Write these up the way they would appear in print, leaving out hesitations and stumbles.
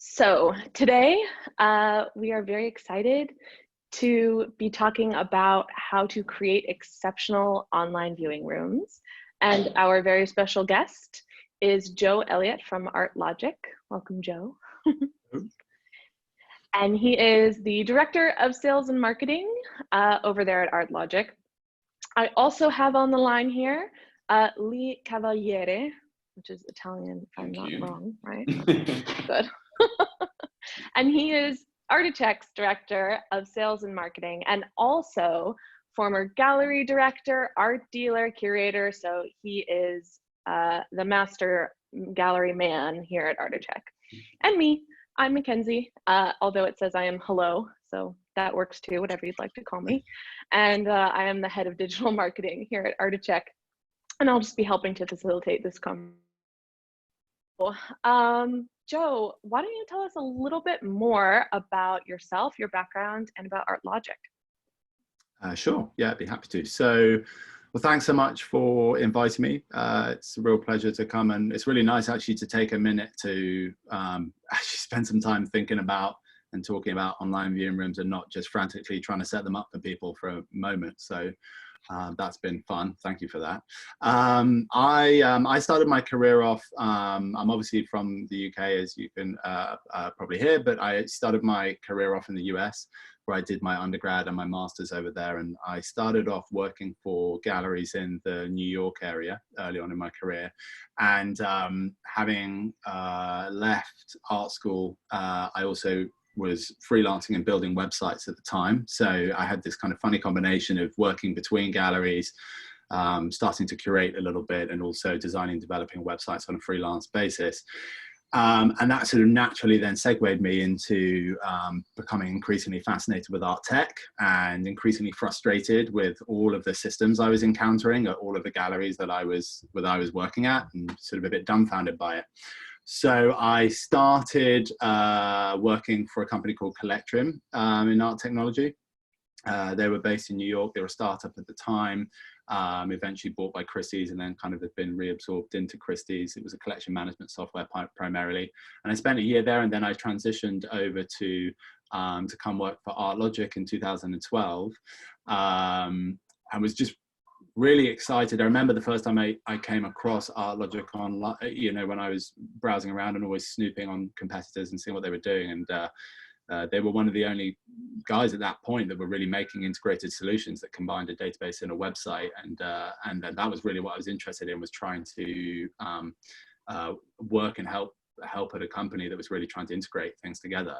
So today we are very excited to be talking about how to create exceptional online viewing rooms. And our very special guest is Joe Elliott from ArtLogic. Welcome, Joe. And he is the Director of Sales and Marketing over there at ArtLogic. I also have on the line here Lee Cavaliere, which is Italian, if I'm not wrong, right? Good. And he is Artech's Director of Sales and Marketing, and also former gallery director, art dealer, curator. So he is the master gallery man here at Artech. And me, I'm Mackenzie, although it says I am hello, so that works too, whatever you'd like to call me. And I am the head of digital marketing here at Artech, and I'll just be helping to facilitate this conversation. Joe, why don't you tell us a little bit more about yourself, your background, and about ArtLogic? Sure, yeah, I'd be happy to. So, well, thanks so much for inviting me. It's a real pleasure to come, and it's really nice actually to take a minute to actually spend some time thinking about and talking about online viewing rooms and not just frantically trying to set them up for people for a moment. So that's been fun. Thank you for that. I started my career off, I'm obviously from the UK, as you can probably hear, but I started my career off in the US, where I did my undergrad and my master's over there. And I started off working for galleries in the New York area early on in my career. And having left art school, I also was freelancing and building websites at the time. So I had this kind of funny combination of working between galleries, starting to curate a little bit, and also designing, developing websites on a freelance basis. And that sort of naturally then segued me into becoming increasingly fascinated with art tech and increasingly frustrated with all of the systems I was encountering at all of the galleries that I was working at, and sort of a bit dumbfounded by it. So I started working for a company called Collectrim in art technology. They were based in New York. They were a startup at the time, eventually bought by Christie's, and then kind of have been reabsorbed into Christie's. It was a collection management software primarily. And I spent a year there, and then I transitioned over to come work for ArtLogic in 2012. I was just really excited. I remember the first time I came across ArtLogic online, you know, when I was browsing around and always snooping on competitors and seeing what they were doing. And they were one of the only guys at that point that were really making integrated solutions that combined a database and a website. And that was really what I was interested in, was trying to work and help at a company that was really trying to integrate things together.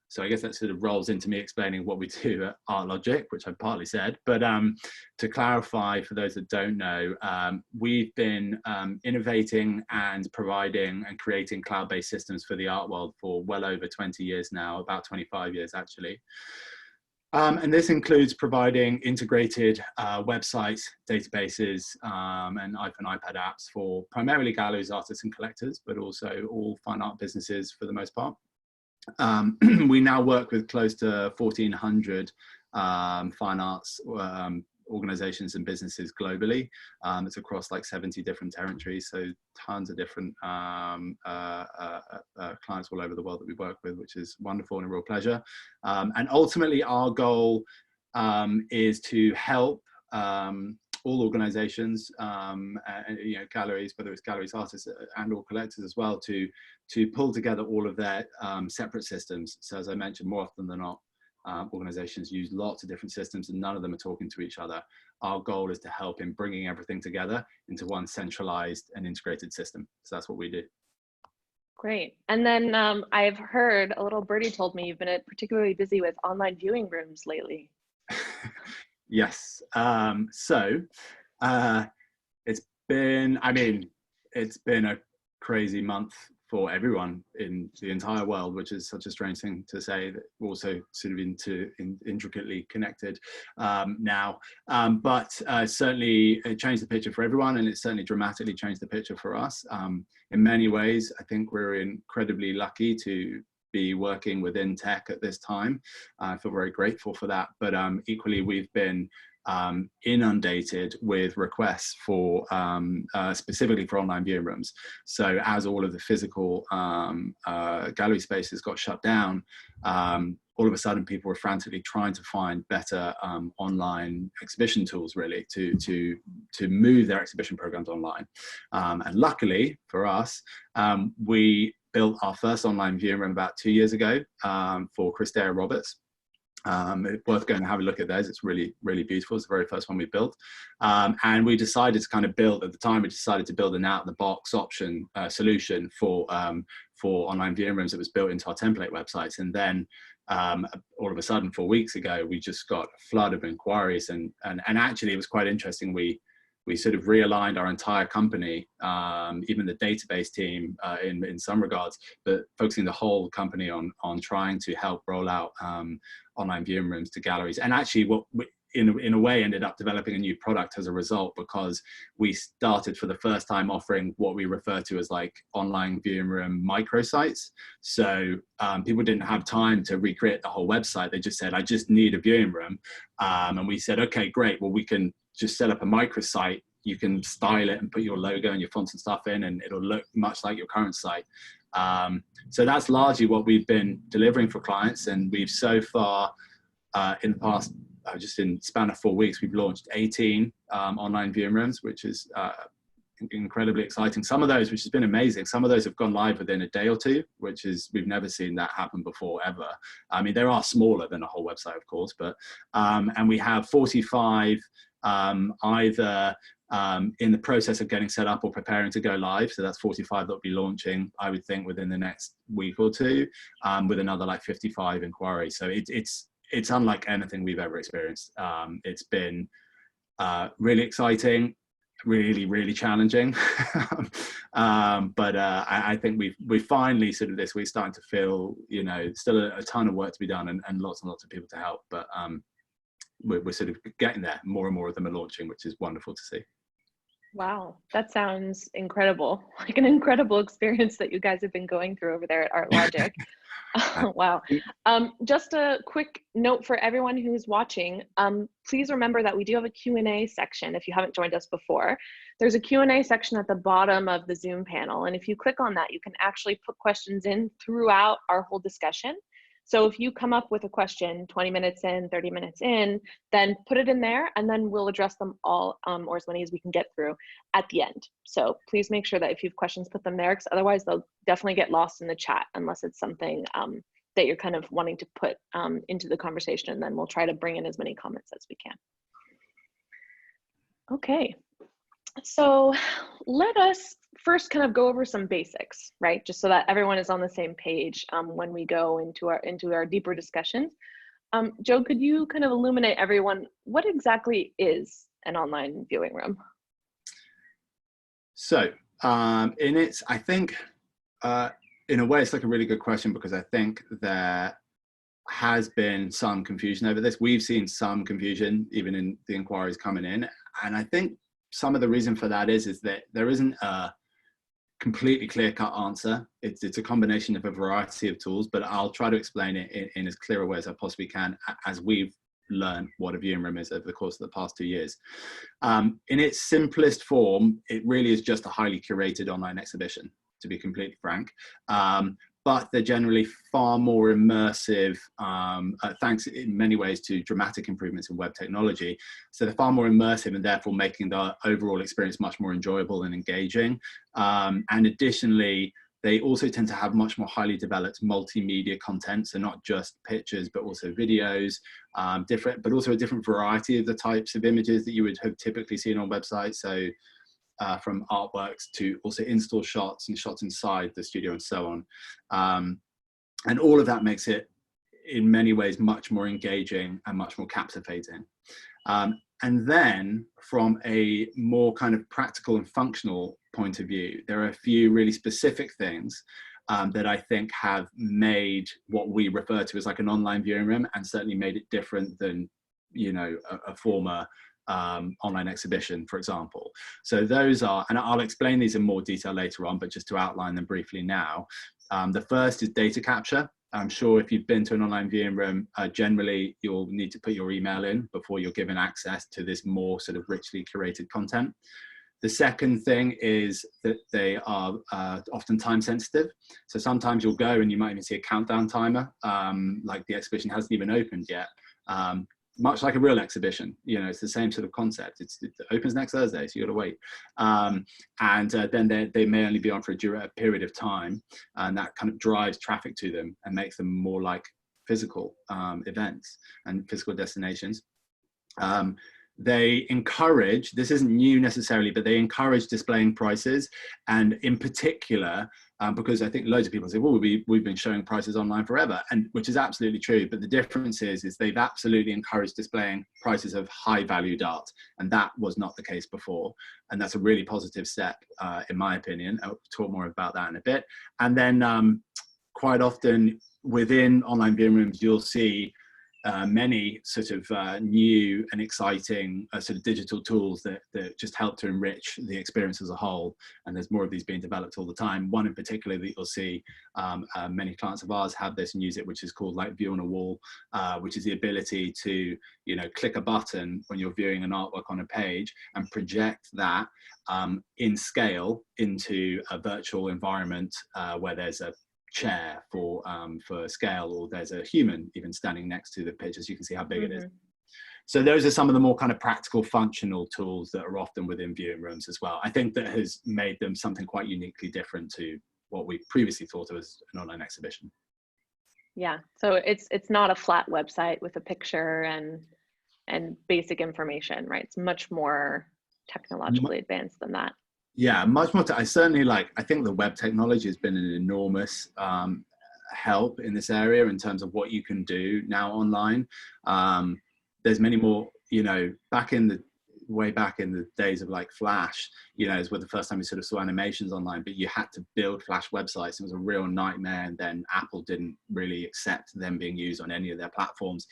So I guess that sort of rolls into me explaining what we do at ArtLogic, which I partly said. But to clarify, for those that don't know, we've been innovating and providing and creating cloud-based systems for the art world for well over 20 years now, about 25 years actually. And this includes providing integrated websites, databases, and iPad apps for primarily galleries, artists, and collectors, but also all fine art businesses for the most part. We now work with close to 1,400 fine arts organizations and businesses globally. It's across like 70 different territories, so tons of different clients all over the world that we work with, which is wonderful and a real pleasure. And ultimately, our goal is to help all organizations, you know, galleries, whether it's galleries, artists, and or collectors as well, to pull together all of their separate systems. So as I mentioned, more often than not, organizations use lots of different systems and none of them are talking to each other. Our goal is to help in bringing everything together into one centralized and integrated system. So that's what we do. Great. And then I've heard, a little birdie told me, you've been particularly busy with online viewing rooms lately. Yes. So it's been, I mean, it's been a crazy month for everyone in the entire world, which is such a strange thing to say, that also sort of intricately connected now. But certainly it changed the picture for everyone, and it certainly dramatically changed the picture for us. In many ways, I think we're incredibly lucky to be working within tech at this time. I feel very grateful for that. But equally, we've been inundated with requests for specifically for online viewing rooms. So as all of the physical gallery spaces got shut down, all of a sudden people were frantically trying to find better online exhibition tools, really, to move their exhibition programs online. And luckily for us, we built our first online viewing room about 2 years ago for Christea Roberts. It's worth going to have a look at those. It's really, really beautiful. It's the very first one we built. And we decided to kind of build, at the time, we decided to build an out-of-the-box option solution for online viewing rooms that was built into our template websites. And then all of a sudden, 4 weeks ago, we just got a flood of inquiries. And actually, it was quite interesting. We sort of realigned our entire company, even the database team in some regards, but focusing the whole company on trying to help roll out online viewing rooms to galleries. And actually what we, in a way, ended up developing a new product as a result, because we started for the first time offering what we refer to as like online viewing room microsites. So people didn't have time to recreate the whole website. They just said, I just need a viewing room. And we said, okay, great. Well, we can just set up a microsite. You can style it and put your logo and your fonts and stuff in, and it'll look much like your current site. So that's largely what we've been delivering for clients. And we've so far, in the past, just in span of 4 weeks, we've launched 18 online viewing rooms, which is incredibly exciting. Some of those, which has been amazing, some of those have gone live within a day or two, which is, we've never seen that happen before, ever. I mean, there are smaller than a whole website, of course, but, and we have 45 either in the process of getting set up or preparing to go live. So that's 45 that will be launching, I would think, within the next week or two, with another like 55 inquiries. So it's unlike anything we've ever experienced. It's been really exciting, really, really challenging. But I think we finally sort of this week starting to feel, you know, still a ton of work to be done, and lots and lots of people to help. But we're sort of getting there. More and more of them are launching, which is wonderful to see. Wow, that sounds incredible. Like an incredible experience that you guys have been going through over there at ArtLogic. Wow. Just a quick note for everyone who's watching. Please remember that we do have a Q&A section if you haven't joined us before. There's a Q&A section at the bottom of the Zoom panel. And if you click on that, you can actually put questions in throughout our whole discussion. So if you come up with a question 20 minutes in, 30 minutes in, then put it in there, and then we'll address them all, or as many as we can get through at the end. So please make sure that if you have questions, put them there, because otherwise they'll definitely get lost in the chat unless it's something that you're kind of wanting to put into the conversation, and then we'll try to bring in as many comments as we can. Okay, so let us first kind of go over some basics, right? Just so that everyone is on the same page when we go into our deeper discussions. Joe, could you kind of illuminate everyone, what exactly is an online viewing room? So I think in a way it's like a really good question, because I think there has been some confusion over this. We've seen some confusion even in the inquiries coming in, and I think some of the reason for that is that there isn't a completely clear-cut answer. It's a combination of a variety of tools, but I'll try to explain it in as clear a way as I possibly can, as we've learned what a viewing room is over the course of the past 2 years. In its simplest form, it really is just a highly curated online exhibition, to be completely frank. But they're generally far more immersive, thanks in many ways to dramatic improvements in web technology. So they're far more immersive, and therefore making the overall experience much more enjoyable and engaging. And additionally, they also tend to have much more highly developed multimedia content. So not just pictures, but also videos, but also a different variety of the types of images that you would have typically seen on websites. So from artworks to also install shots and shots inside the studio and so on. And all of that makes it in many ways much more engaging and much more captivating. And then from a more kind of practical and functional point of view, there are a few really specific things that I think have made what we refer to as like an online viewing room, and certainly made it different than, you know, a former online exhibition, for example. So those are, and I'll explain these in more detail later on, but just to outline them briefly now. The first is data capture. I'm sure if you've been to an online viewing room, generally you'll need to put your email in before you're given access to this more sort of richly curated content. The second thing is that they are often time sensitive. So sometimes you'll go and you might even see a countdown timer, like the exhibition hasn't even opened yet. Much like a real exhibition, you know, it's the same sort of concept. It opens next Thursday, so you got to wait. Then they may only be on for a period of time, and that kind of drives traffic to them and makes them more like physical events and physical destinations. They encourage, this isn't new necessarily, but they encourage displaying prices, and in particular, because I think loads of people say, well, we've been showing prices online forever, and which is absolutely true, but the difference is they've absolutely encouraged displaying prices of high valued art, and that was not the case before, and that's a really positive step, in my opinion. I'll talk more about that in a bit. And then quite often within online viewing rooms, you'll see many sort of new and exciting sort of digital tools that just help to enrich the experience as a whole. And there's more of these being developed all the time. One in particular that you'll see many clients of ours have this and use it, which is called like View on a Wall, which is the ability to, you know, click a button when you're viewing an artwork on a page and project that in scale into a virtual environment where there's a chair for scale, or there's a human even standing next to the picture, so you can see how big it is. So those are some of the more kind of practical functional tools that are often within viewing rooms as well. I think that has made them something quite uniquely different to what we previously thought of as an online exhibition. Yeah, so it's not a flat website with a picture and basic information, right? It's much more technologically advanced than that. Yeah, much more. I think the web technology has been an enormous help in this area in terms of what you can do now online. There's many more, you know, way back in the days of like Flash, you know, it was the first time we sort of saw animations online, but you had to build Flash websites. It was a real nightmare. And then Apple didn't really accept them being used on any of their platforms.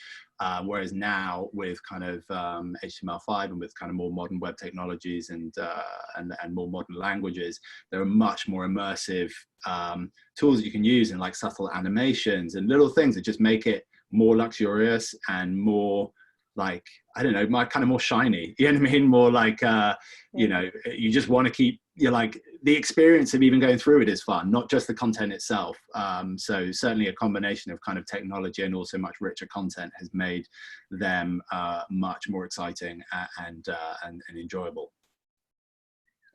Whereas now with kind of HTML5 and with kind of more modern web technologies and more modern languages, there are much more immersive tools that you can use, and like subtle animations and little things that just make it more luxurious and more like, I don't know, kind of more shiny, you know what I mean? More like, you know, you just want to keep, you're like, the experience of even going through it is fun, not just the content itself. So certainly a combination of kind of technology and also much richer content has made them much more exciting and enjoyable.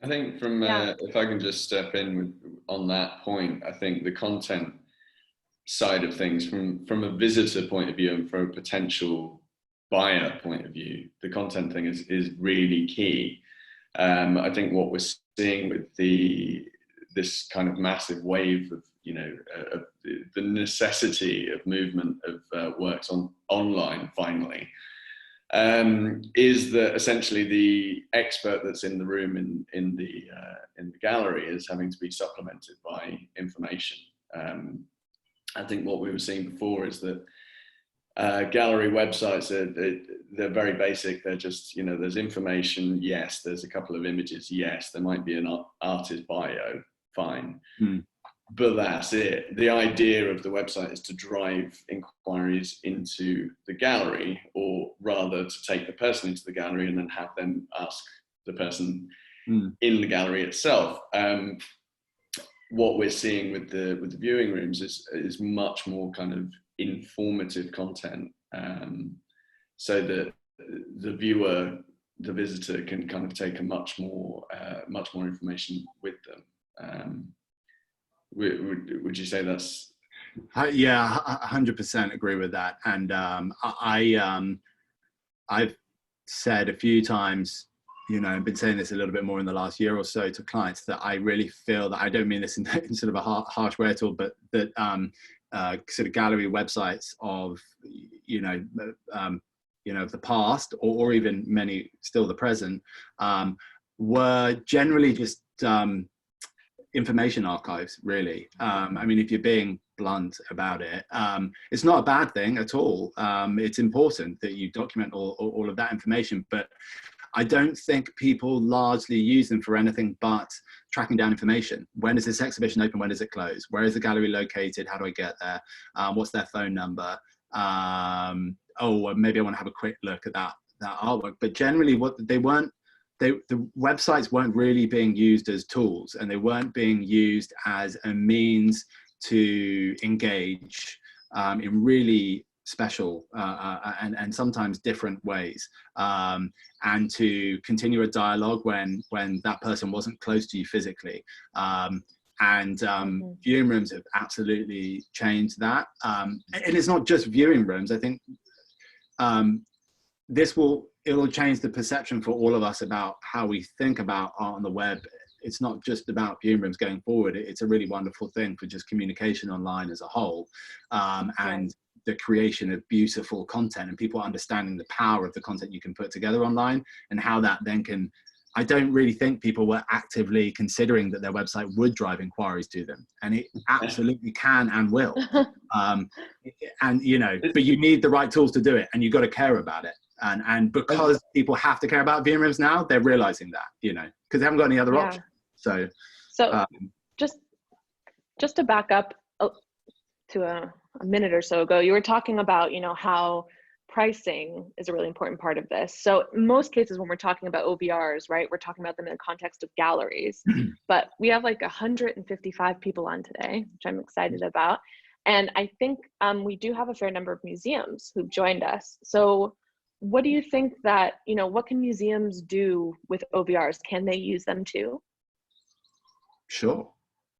I think from, if I can just step in on that point, I think the content side of things from a visitor point of view and from a potential buyer point of view, the content thing is really key. I think what we're seeing with this kind of massive wave of, you know, the necessity of movement of works online finally, is that essentially the expert that's in the room in the gallery is having to be supplemented by information. I think what we were seeing before is that gallery websites, they're very basic. They're just, you know, there's information, yes, there's a couple of images, yes, there might be an artist bio, fine, but that's it. The idea of the website is to drive inquiries into the gallery, or rather to take the person into the gallery and then have them ask the person in the gallery itself. What we're seeing with the viewing rooms is much more kind of informative content, so that the viewer, the visitor, can kind of take a much more information with them. Would you say that's? Yeah, 100% agree with that. And I've said a few times, you know, I've been saying this a little bit more in the last year or so to clients, that I really feel that, I don't mean this in sort of a harsh way at all, but that sort of gallery websites of, you know, of the past, or even many still the present, were generally just information archives, really. I mean, if you're being blunt about it, it's not a bad thing at all. It's important that you document all of that information, but I don't think people largely use them for anything but tracking down information. When is this exhibition open? When does it close? Where is the gallery located? How do I get there? What's their phone number? Oh, maybe I want to have a quick look at that artwork. But generally, the websites weren't really being used as tools, and they weren't being used as a means to engage in really special and sometimes different ways, and to continue a dialogue when that person wasn't close to you physically. Viewing rooms have absolutely changed that. And it's not just viewing rooms. I think it'll change the perception for all of us about how we think about art on the web. It's not just about viewing rooms going forward. It's a really wonderful thing for just communication online as a whole, and the creation of beautiful content, and people understanding the power of the content you can put together online, and how that then can, I don't really think people were actively considering that their website would drive inquiries to them, and it absolutely can and will. And you know, but you need the right tools to do it, and you've got to care about it. And because people have to care about viewing rooms now, they're realizing that, you know, because they haven't got any other option. So just to back up to a minute or so ago, you were talking about, you know, how pricing is a really important part of this. So in most cases, when we're talking about OVRs, right, we're talking about them in the context of galleries. But we have like 155 people on today, which I'm excited about. And I think we do have a fair number of museums who've joined us. So what do you think that, you know, what can museums do with OVRs? Can they use them too? Sure.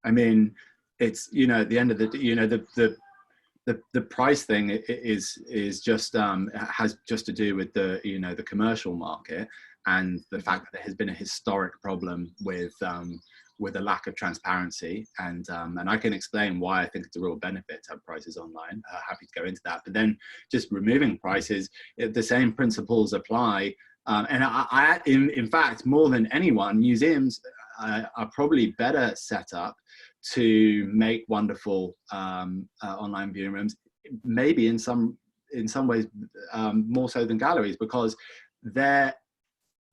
I mean, it's, you know, at the end of the, you know, the price thing is just has just to do with the, you know, the commercial market, and the fact that there has been a historic problem with a lack of transparency, and I can explain why I think it's a real benefit to have prices online. Happy to go into that. But then just removing prices, the same principles apply. And in fact, more than anyone, museums are probably better set up to make wonderful online viewing rooms, maybe in some ways more so than galleries, because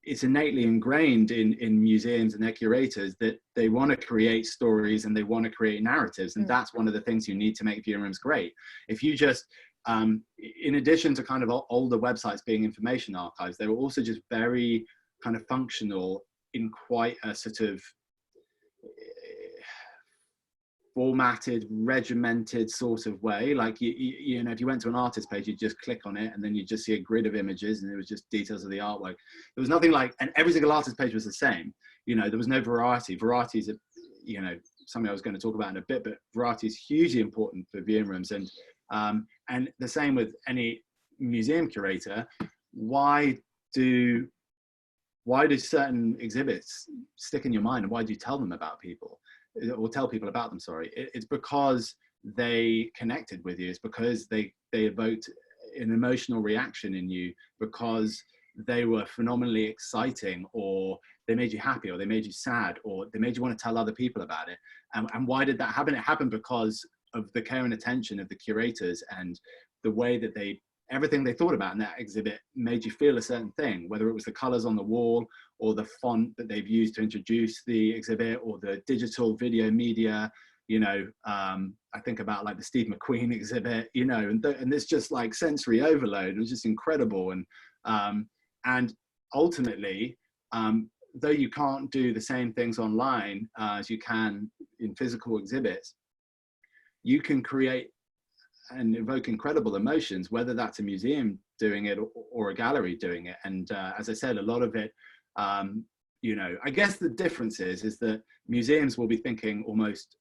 it's innately ingrained in museums and their curators that they want to create stories and they want to create narratives, and that's one of the things you need to make viewing rooms great. If you just in addition to kind of older websites being information archives, they were also just very kind of functional in quite a sort of formatted, regimented sort of way. Like you know, if you went to an artist page, you'd just click on it and then you'd just see a grid of images and it was just details of the artwork. There was nothing like, and every single artist page was the same. You know, there was no variety. Variety is, you know, something I was going to talk about in a bit, but variety is hugely important for viewing rooms. And the same with any museum curator. Why do certain exhibits stick in your mind, and why do you tell them about people? Or tell people about them, sorry. It's because they connected with you. It's because they evoked an emotional reaction in you, because they were phenomenally exciting, or they made you happy, or they made you sad, or they made you want to tell other people about it. And why did that happen? It happened because of the care and attention of the curators, and the way that everything they thought about in that exhibit made you feel a certain thing, whether it was the colors on the wall, or the font that they've used to introduce the exhibit, or the digital video media. You know, I think about like the Steve McQueen exhibit, you know, and it's just like sensory overload. It was just incredible. And ultimately, though you can't do the same things online as you can in physical exhibits, you can create and evoke incredible emotions, whether that's a museum doing it or a gallery doing it. And as I said, a lot of it, you know, I guess the difference is that museums will be thinking almost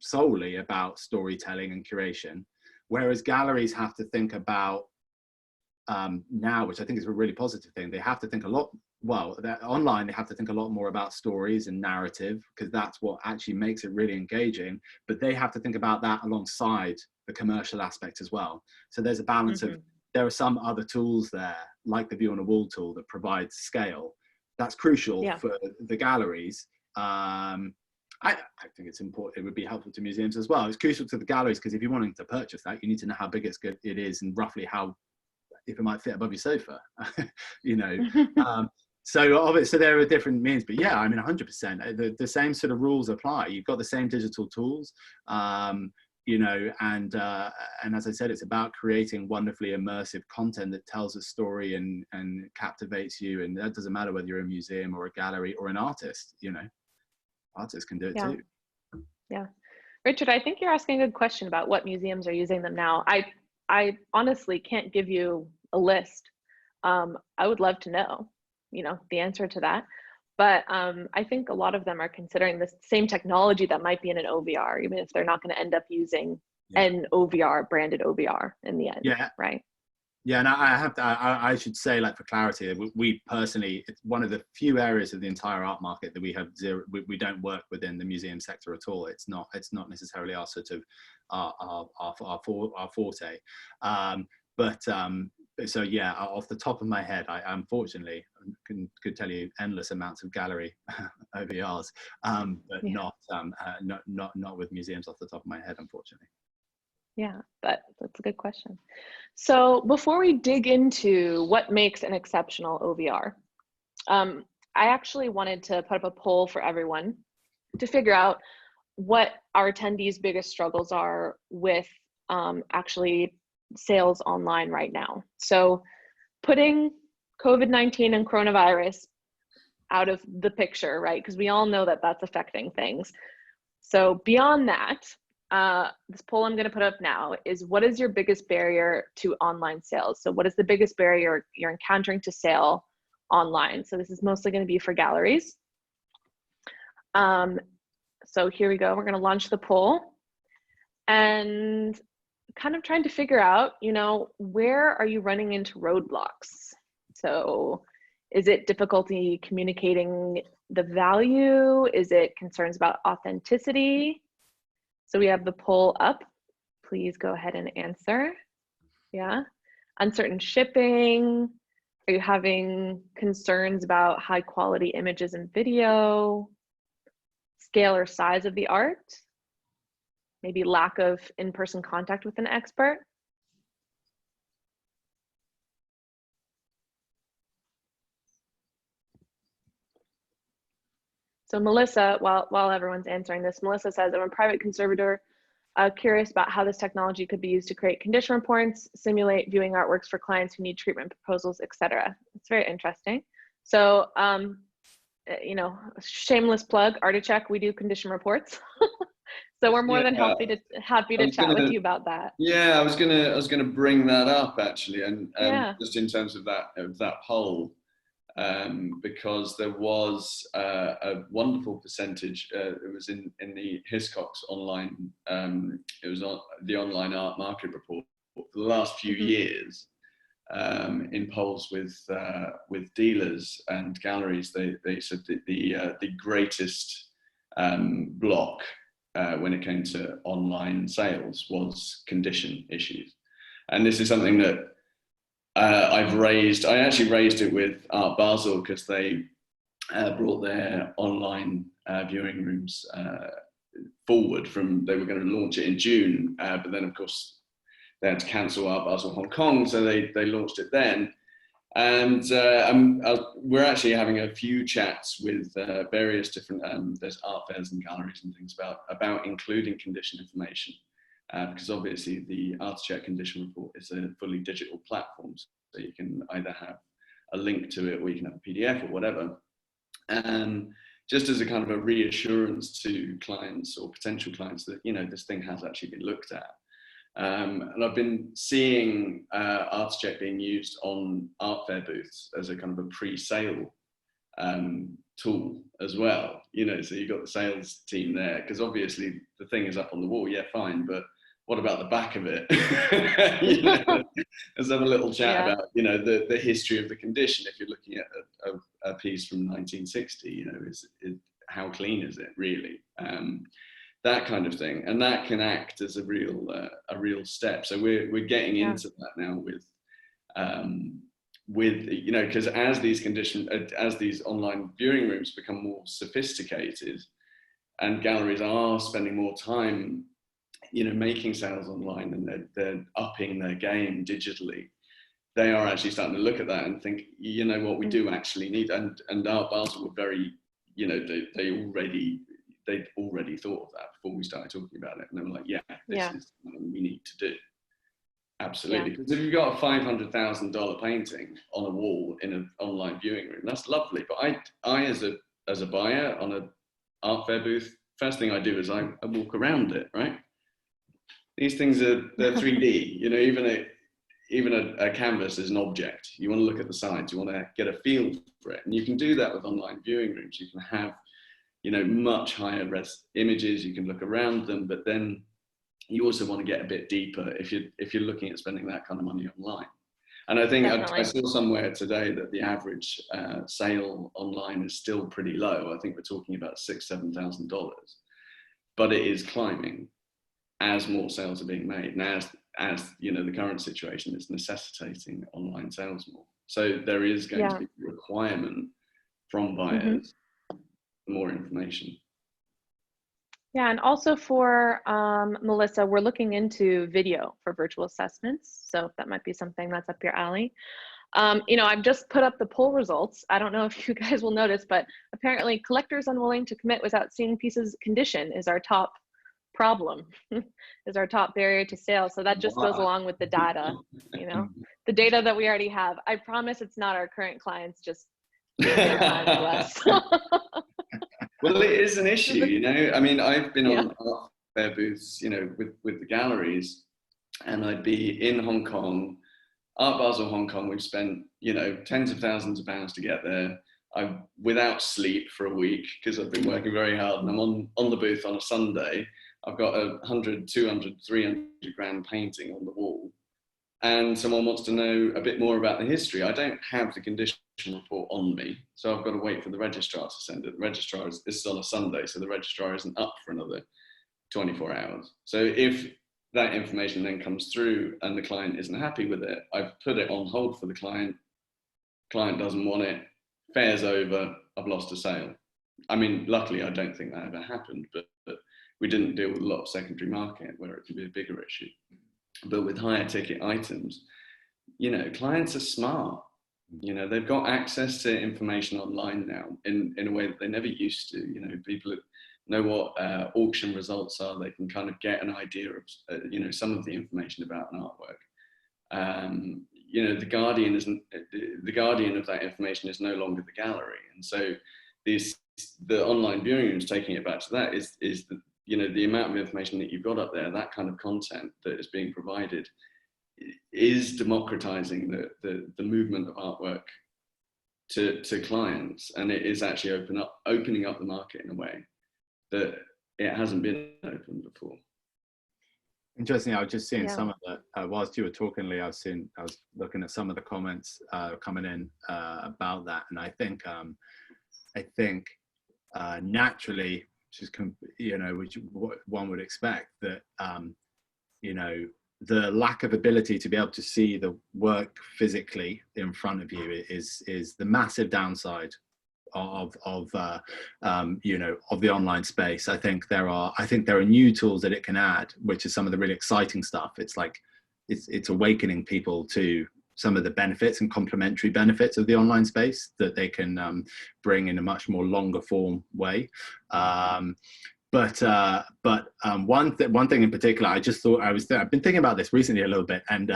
solely about storytelling and curation, whereas galleries have to think about now, which I think is a really positive thing, they have to think a lot, well, online they have to think a lot more about stories and narrative, because that's what actually makes it really engaging, but they have to think about that alongside the commercial aspect as well. So there's a balance of, there are some other tools there, like the view on a wall tool, that provides scale. That's crucial for the galleries. I think it's important, it would be helpful to museums as well. It's crucial to the galleries, because if you're wanting to purchase that, you need to know how big it is and roughly if it might fit above your sofa, you know. So there are different means, but yeah, I mean, 100%. The same sort of rules apply. You've got the same digital tools, you know, and as I said, it's about creating wonderfully immersive content that tells a story and captivates you. And that doesn't matter whether you're a museum or a gallery or an artist. You know, artists can do it too. Yeah, Richard, I think you're asking a good question about what museums are using them now. I honestly can't give you a list. I would love to know, you know, the answer to that. But I think a lot of them are considering the same technology that might be in an OVR, even if they're not going to end up using an OVR, branded OVR in the end, right? Yeah, and I should say, like, for clarity, we personally, it's one of the few areas of the entire art market that we have zero, we don't work within the museum sector at all. It's not necessarily our sort of our forte. So yeah, off the top of my head, I unfortunately could tell you endless amounts of gallery OVRs, but not with museums off the top of my head, unfortunately. Yeah, but that's a good question. So before we dig into what makes an exceptional OVR, I actually wanted to put up a poll for everyone to figure out what our attendees' biggest struggles are with actually sales online right now. So putting COVID-19 and coronavirus out of the picture, right? Because we all know that that's affecting things. So beyond that, this poll I'm going to put up now is, what is your biggest barrier to online sales? So what is the biggest barrier you're encountering to sale online? So this is mostly going to be for galleries. So here we go. We're going to launch the poll and kind of trying to figure out, you know, where are you running into roadblocks? So is it difficulty communicating the value? Is it concerns about authenticity? So we have the poll up. Please go ahead and answer. Yeah. Uncertain shipping. Are you having concerns about high quality images and video? Scale or size of the art? Maybe lack of in-person contact with an expert? So Melissa, while everyone's answering this, Melissa says, I'm a private conservator, curious about how this technology could be used to create condition reports, simulate viewing artworks for clients who need treatment proposals, etc. It's very interesting. So, you know, shameless plug, Articheck, we do condition reports. So we're more than happy to chat with you about that. Yeah, I was gonna bring that up actually, and just in terms of that poll. Because there was a wonderful percentage. It was in the Hiscox online. It was on the online art market report for the last few years. In polls with dealers and galleries, they said that the greatest block when it came to online sales was condition issues, and this is something that I actually raised it with Art Basel because they brought their online viewing rooms forward from, they were going to launch it in June, but then of course they had to cancel Art Basel Hong Kong, so they launched it then. And we're actually having a few chats with various different, there's art fairs and galleries and things about including condition information. Because obviously the Artcheck condition report is a fully digital platform, so you can either have a link to it or you can have a PDF or whatever. Just as a kind of a reassurance to clients or potential clients that, you know, this thing has actually been looked at. And I've been seeing Artcheck being used on art fair booths as a kind of a pre-sale tool as well, you know, so you've got the sales team there, because obviously the thing is up on the wall, yeah, fine, but what about the back of it? You know, let's have a little chat about, you know, the history of the condition. If you're looking at a piece from 1960, you know, how clean is it really? That kind of thing, and that can act as a real step. So we're getting into that now with, you know, because as these online viewing rooms become more sophisticated and galleries are spending more time, you know, making sales online, and they're upping their game digitally, they are actually starting to look at that and think, you know what, we do actually need, and Art Basel were very, you know, they'd already thought of that before we started talking about it, and they were like, yeah, this is something we need to do. Absolutely, because if you've got a $500,000 painting on a wall in an online viewing room, that's lovely. But I as a buyer on an art fair booth, first thing I do is I walk around it, right? These things they're 3D, you know, even a canvas is an object. You want to look at the sides, you want to get a feel for it. And you can do that with online viewing rooms. You can have, you know, much higher res images, you can look around them, but then you also want to get a bit deeper if you're looking at spending that kind of money online. And I think I saw somewhere today that the average sale online is still pretty low. I think we're talking about $6,000–7,000, but it is climbing as more sales are being made, and as you know, the current situation is necessitating online sales more. So there is going to be a requirement from buyers for more information. Yeah, and also for Melissa, we're looking into video for virtual assessments. So that might be something that's up your alley. You know, I've just put up the poll results. I don't know if you guys will notice, but apparently collectors unwilling to commit without seeing pieces condition is our top problem, is our top barrier to sale. So that just goes along with the data, you know, the data that we already have. I promise it's not our current clients just their time to us. Well, it is an issue, you know. I mean, I've been on art fair booths, you know, with the galleries, and I'd be in Hong Kong, Art Basel Hong Kong. We've spent, you know, tens of thousands of pounds to get there. I'm without sleep for a week because I've been working very hard, and I'm on the booth on a Sunday. I've got a 100, 200, 300 grand painting on the wall, and someone wants to know a bit more about the history. I don't have the condition report on me, so I've got to wait for the registrar to send it. The registrar this is on a Sunday, so the registrar isn't up for another 24 hours. So if that information then comes through and the client isn't happy with it, I've put it on hold for the client. Client doesn't want it, fair's over, I've lost a sale. I mean, luckily I don't think that ever happened, but we didn't deal with a lot of secondary market where it can be a bigger issue. But with higher ticket items, you know, clients are smart. You know, they've got access to information online now in a way that they never used to. You know, people know what auction results are. They can kind of get an idea of, you know, some of the information about an artwork. You know, the guardian of that information is no longer the gallery. And so the online viewing rooms, taking it back to that, is the, you know, the amount of information that you've got up there, that kind of content that is being provided is democratizing the movement of artwork to clients, and it is actually opening up the market in a way that it hasn't been opened before. Interesting. I was just seeing some of the whilst you were talking, Lee. I was looking at some of the comments coming in about that, and I think naturally, you know, which what one would expect, that you know, the lack of ability to be able to see the work physically in front of you is the massive downside of you know, of the online space. I think there are new tools that it can add, which is some of the really exciting stuff. It's like it's awakening people to some of the benefits and complementary benefits of the online space that they can bring in a much more longer form way. But one thing in particular, I just thought I've been thinking about this recently a little bit. And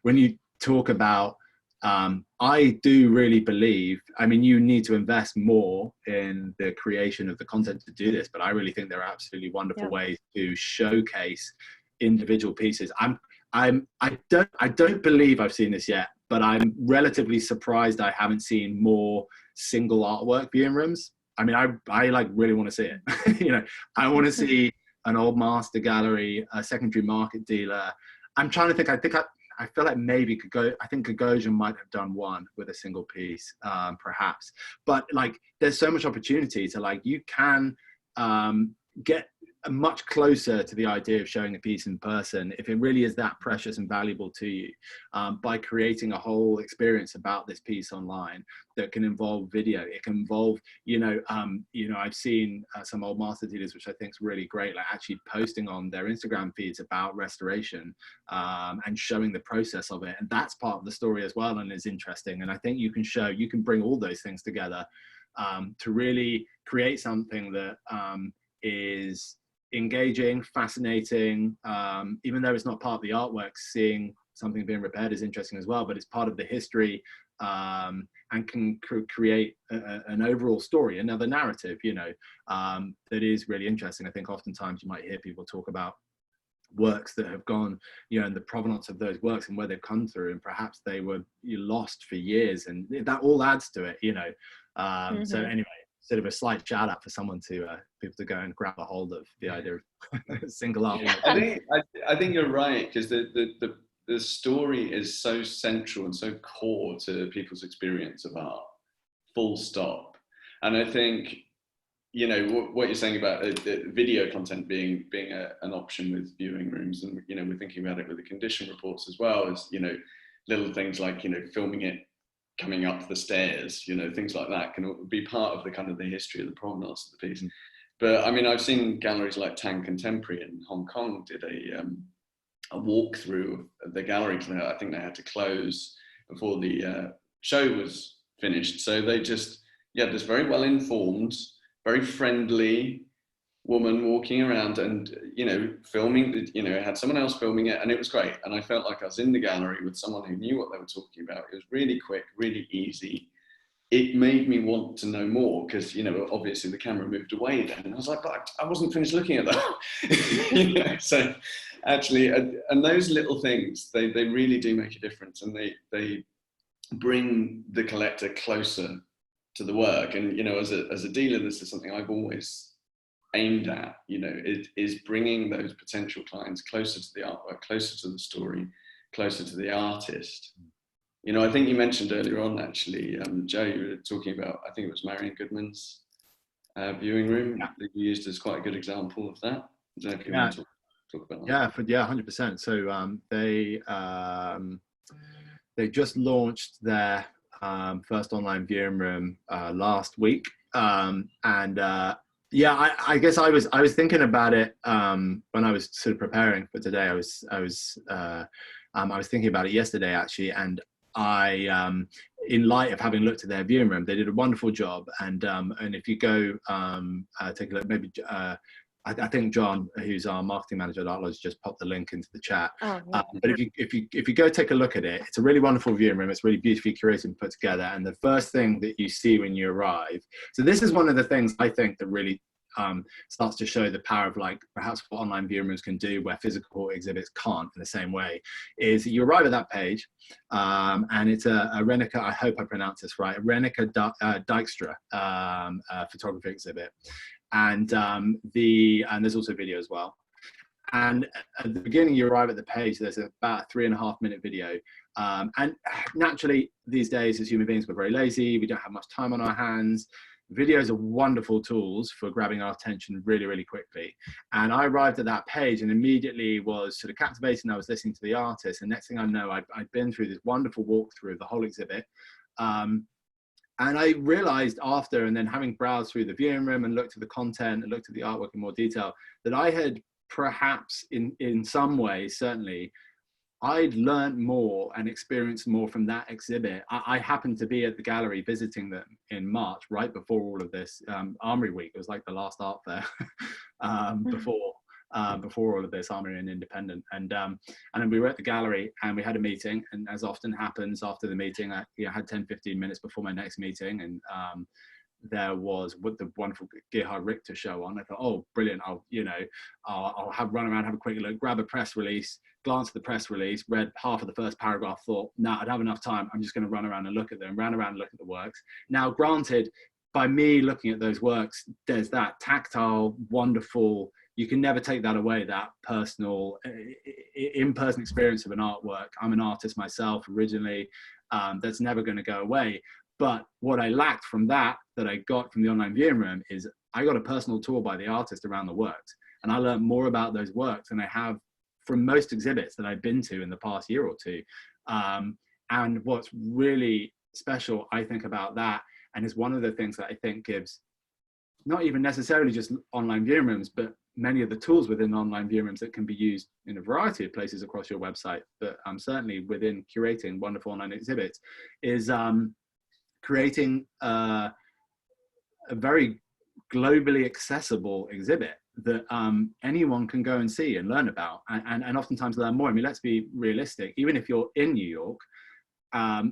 when you talk about, I do really believe, I mean, you need to invest more in the creation of the content to do this, but I really think there are absolutely wonderful ways to showcase individual pieces. I don't believe I've seen this yet, but I'm relatively surprised I haven't seen more single artwork viewing rooms. I mean, I like really want to see it. You know, I want to see an old master gallery, a secondary market dealer. I'm trying to think. I feel like maybe I think Gagosian might have done one with a single piece, perhaps. But like, there's so much opportunity to, like, you can get much closer to the idea of showing a piece in person, if it really is that precious and valuable to you, by creating a whole experience about this piece online that can involve video. It can involve, I've seen some old master dealers, which I think is really great, like actually posting on their Instagram feeds about restoration, and showing the process of it. And that's part of the story as well, and is interesting. And I think you can bring all those things together to really create something that is engaging, fascinating, even though it's not part of the artwork. Seeing something being repaired is interesting as well, but it's part of the history, and can create an overall story, another narrative, that is really interesting. I think oftentimes you might hear people talk about works that have gone, and the provenance of those works and where they've come through, and perhaps they were lost for years, and that all adds to it, So anyway, sort of a slight shout out for someone to people to go and grab a hold of the idea of single artwork. I think you're right, because the story is so central and so core to people's experience of art, full stop. And I think, what you're saying about the video content being an option with viewing rooms, and we're thinking about it with the condition reports as well, as little things like filming it coming up the stairs, things like that can be part of the kind of the history of the provenance of the piece. But I mean, I've seen galleries like Tang Contemporary in Hong Kong did a walkthrough of the gallery. I think they had to close before the show was finished. So they just, this very well informed, very friendly woman walking around and, filming, had someone else filming it, and it was great. And I felt like I was in the gallery with someone who knew what they were talking about. It was really quick, really easy. It made me want to know more, because, obviously the camera moved away then. And I was like, but I wasn't finished looking at that. So actually, and those little things, they really do make a difference, and they bring the collector closer to the work. And, as a dealer, this is something I've always aimed at, is bringing those potential clients closer to the artwork, closer to the story, closer to the artist. I think you mentioned earlier on, actually, Joe, you were talking about, I think it was Marion Goodman's viewing room that you used as quite a good example of that. I don't know if you want to talk about that. Yeah, 100%. So they just launched their first online viewing room last week, I guess I was thinking about it when I was sort of preparing for today. I was thinking about it yesterday, actually, and in light of having looked at their viewing room, they did a wonderful job. And if you go take a look, maybe I think John, who's our marketing manager at ArtEvolve, just popped the link into the chat. Oh, yeah. But if you go take a look at it, it's a really wonderful viewing room. It's really beautifully curated and put together. And the first thing that you see when you arrive, so this is one of the things I think that really starts to show the power of, like, perhaps what online viewing rooms can do where physical exhibits can't in the same way, is you arrive at that page, and it's a Renica, I hope I pronounced this right, Renica Dijkstra photography exhibit. And there's also video as well. And at the beginning, you arrive at the page, there's about a 3.5 minute video. And naturally, these days as human beings, we're very lazy. We don't have much time on our hands. Videos are wonderful tools for grabbing our attention really, really quickly. And I arrived at that page and immediately was sort of captivated. I was listening to the artist, and next thing I know, I'd been through this wonderful walkthrough of the whole exhibit. And I realized after, and then having browsed through the viewing room and looked at the content and looked at the artwork in more detail, that I had perhaps in some ways, certainly, I'd learned more and experienced more from that exhibit. I happened to be at the gallery visiting them in March, right before all of this, Armory Week. It was like the last art fair before all of this, Armory and Independent. And then we were at the gallery and we had a meeting. And as often happens after the meeting, I had 10-15 minutes before my next meeting. And there was the wonderful Gerhard Richter show on. I thought, oh, brilliant. I'll run around, have a quick look, grab a press release, glance at the press release, read half of the first paragraph, thought, nah, I'd have enough time. I'm just going to run around and look at them, ran around and look at the works. Now, granted, by me looking at those works, there's that tactile, wonderful, you can never take that away, that personal, in-person experience of an artwork. I'm an artist myself originally. That's never going to go away. But what I lacked from that I got from the online viewing room is I got a personal tour by the artist around the works, and I learned more about those works than I have from most exhibits that I've been to in the past year or two. And what's really special, I think, about that, and is one of the things that I think gives not even necessarily just online viewing rooms, but many of the tools within online viewing rooms that can be used in a variety of places across your website, but certainly within curating wonderful online exhibits, is creating a very globally accessible exhibit that anyone can go and see and learn about, and oftentimes learn more. I mean, let's be realistic. Even if you're in New York,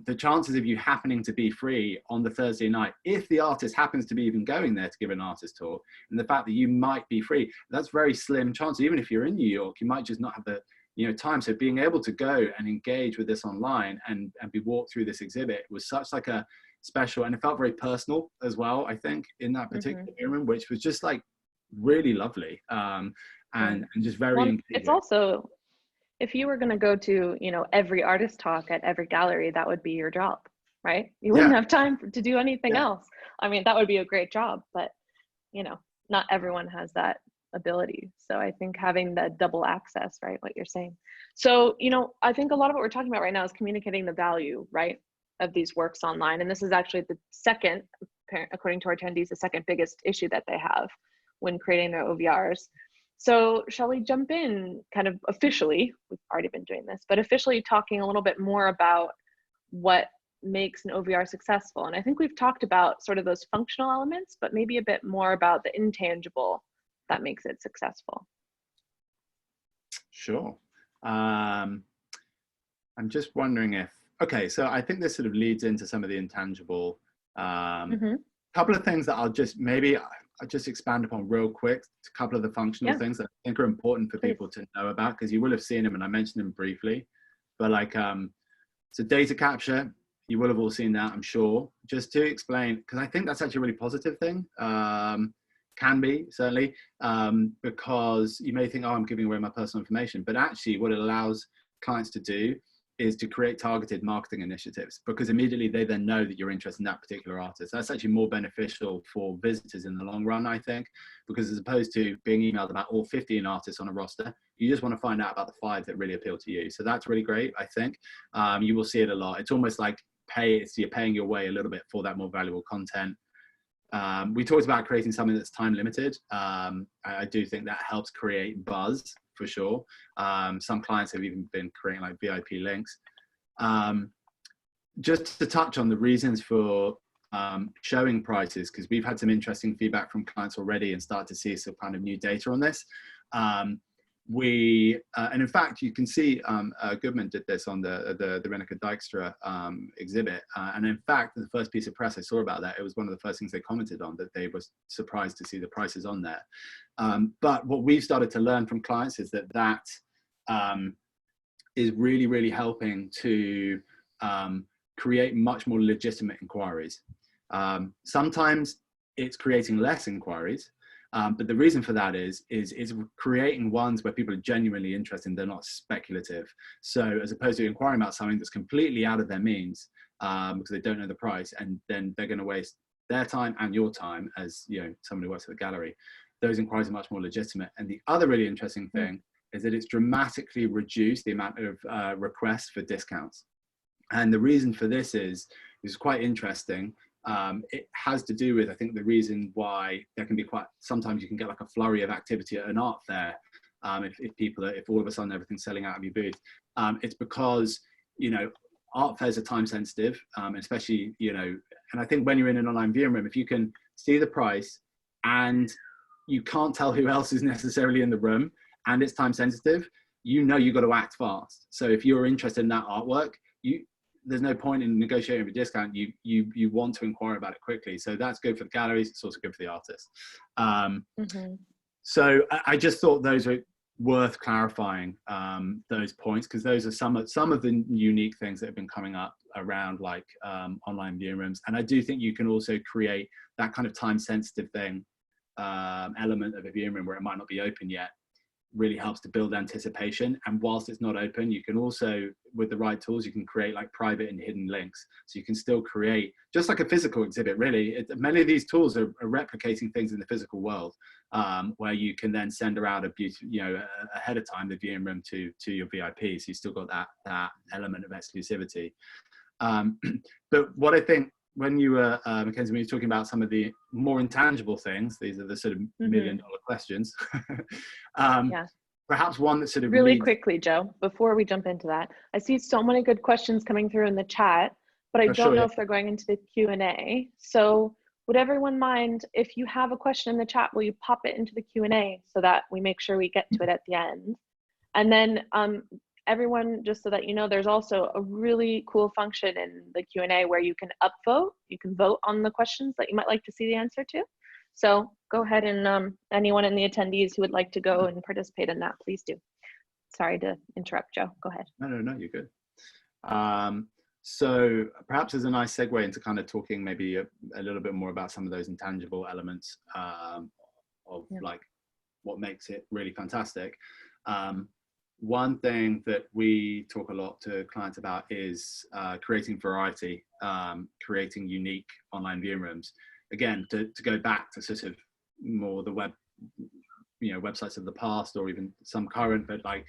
the chances of you happening to be free on the Thursday night, if the artist happens to be even going there to give an artist talk, and the fact that you might be free, that's very slim chance. Even if you're in New York, you might just not have the time. So being able to go and engage with this online and be walked through this exhibit was such like a special, and it felt very personal as well, I think, in that particular room, which was just like really lovely, and just very engaging. It's also, if you were going to go to every artist talk at every gallery, that would be your job, right? You wouldn't have time to do anything else. I mean, that would be a great job, but not everyone has that ability. So I think having that double access, right, what you're saying. So I think a lot of what we're talking about right now is communicating the value, right, of these works online. And this is actually the second, according to our attendees, the second biggest issue that they have when creating their OVRs. So shall we jump in kind of officially, we've already been doing this, but officially talking a little bit more about what makes an OVR successful. And I think we've talked about sort of those functional elements, but maybe a bit more about the intangible that makes it successful. Sure. I'm just wondering if, okay, so I think this sort of leads into some of the intangible, couple of things that I'll just expand upon real quick. A couple of the functional things that I think are important for people to know about, because you will have seen them and I mentioned them briefly, but like, so data capture, you will have all seen that, I'm sure. Just to explain, because I think that's actually a really positive thing, can be, certainly, because you may think, oh, I'm giving away my personal information, but actually what it allows clients to do is to create targeted marketing initiatives, because immediately they then know that you're interested in that particular artist. That's actually more beneficial for visitors in the long run, I think, because as opposed to being emailed about all 15 artists on a roster, you just want to find out about the 5 that really appeal to you. So that's really great, I think. You will see it a lot. It's almost like you're paying your way a little bit for that more valuable content. We talked about creating something that's time limited. I do think that helps create buzz, for sure. Some clients have even been creating like VIP links. Just to touch on the reasons for showing prices, because we've had some interesting feedback from clients already and start to see some kind of new data on this. And in fact, you can see Goodman did this on the Reneke Dijkstra exhibit. And in fact, the first piece of press I saw about that, it was one of the first things they commented on, that they were surprised to see the prices on there. But what we've started to learn from clients is that is really, really helping to create much more legitimate inquiries. Sometimes it's creating less inquiries. But the reason for that is creating ones where people are genuinely interested, they're not speculative. So as opposed to inquiring about something that's completely out of their means, because they don't know the price, and then they're going to waste their time and your time as someone who works at the gallery. Those inquiries are much more legitimate. And the other really interesting thing is that it's dramatically reduced the amount of requests for discounts. And the reason for this is quite interesting. It has to do with, I think, the reason why there can be sometimes you can get like a flurry of activity at an art fair. If all of a sudden everything's selling out of your booth, it's because, art fairs are time sensitive, especially, and I think when you're in an online viewing room, if you can see the price and you can't tell who else is necessarily in the room and it's time sensitive, you've got to act fast. So if you're interested in that artwork, there's no point in negotiating a discount. You want to inquire about it quickly. So that's good for the galleries. It's also good for the artists. So I just thought those are worth clarifying, those points, because those are some of the unique things that have been coming up around like online viewing rooms. And I do think you can also create that kind of time sensitive thing, element of a viewing room where it might not be open yet, really helps to build anticipation. And whilst it's not open, you can also, with the right tools, you can create like private and hidden links. So you can still create, just like a physical exhibit, really. Many of these tools are replicating things in the physical world, where you can then send around ahead of time the viewing room to your VIPs. So you still got that element of exclusivity. But what I think, when you were, Mackenzie, when you were talking about some of the more intangible things, these are the sort of million-dollar questions. Yeah. Perhaps one that sort of really quickly, Joe, before we jump into that, I see so many good questions coming through in the chat, but I don't know if they're going into the Q&A. So would everyone mind, if you have a question in the chat, will you pop it into the Q&A so that we make sure we get to it at the end? And then everyone, just so that you know, there's also a really cool function in the Q&A where you can upvote. You can vote on the questions that you might like to see the answer to. So go ahead and anyone in the attendees who would like to go and participate in that, please do. Sorry to interrupt, Joe. Go ahead. No, you're good. So perhaps there's a nice segue into kind of talking maybe a little bit more about some of those intangible elements of like what makes it really fantastic. One thing that we talk a lot to clients about is creating variety, creating unique online viewing rooms. Again, to go back to sort of more the websites of the past, or even some current, but like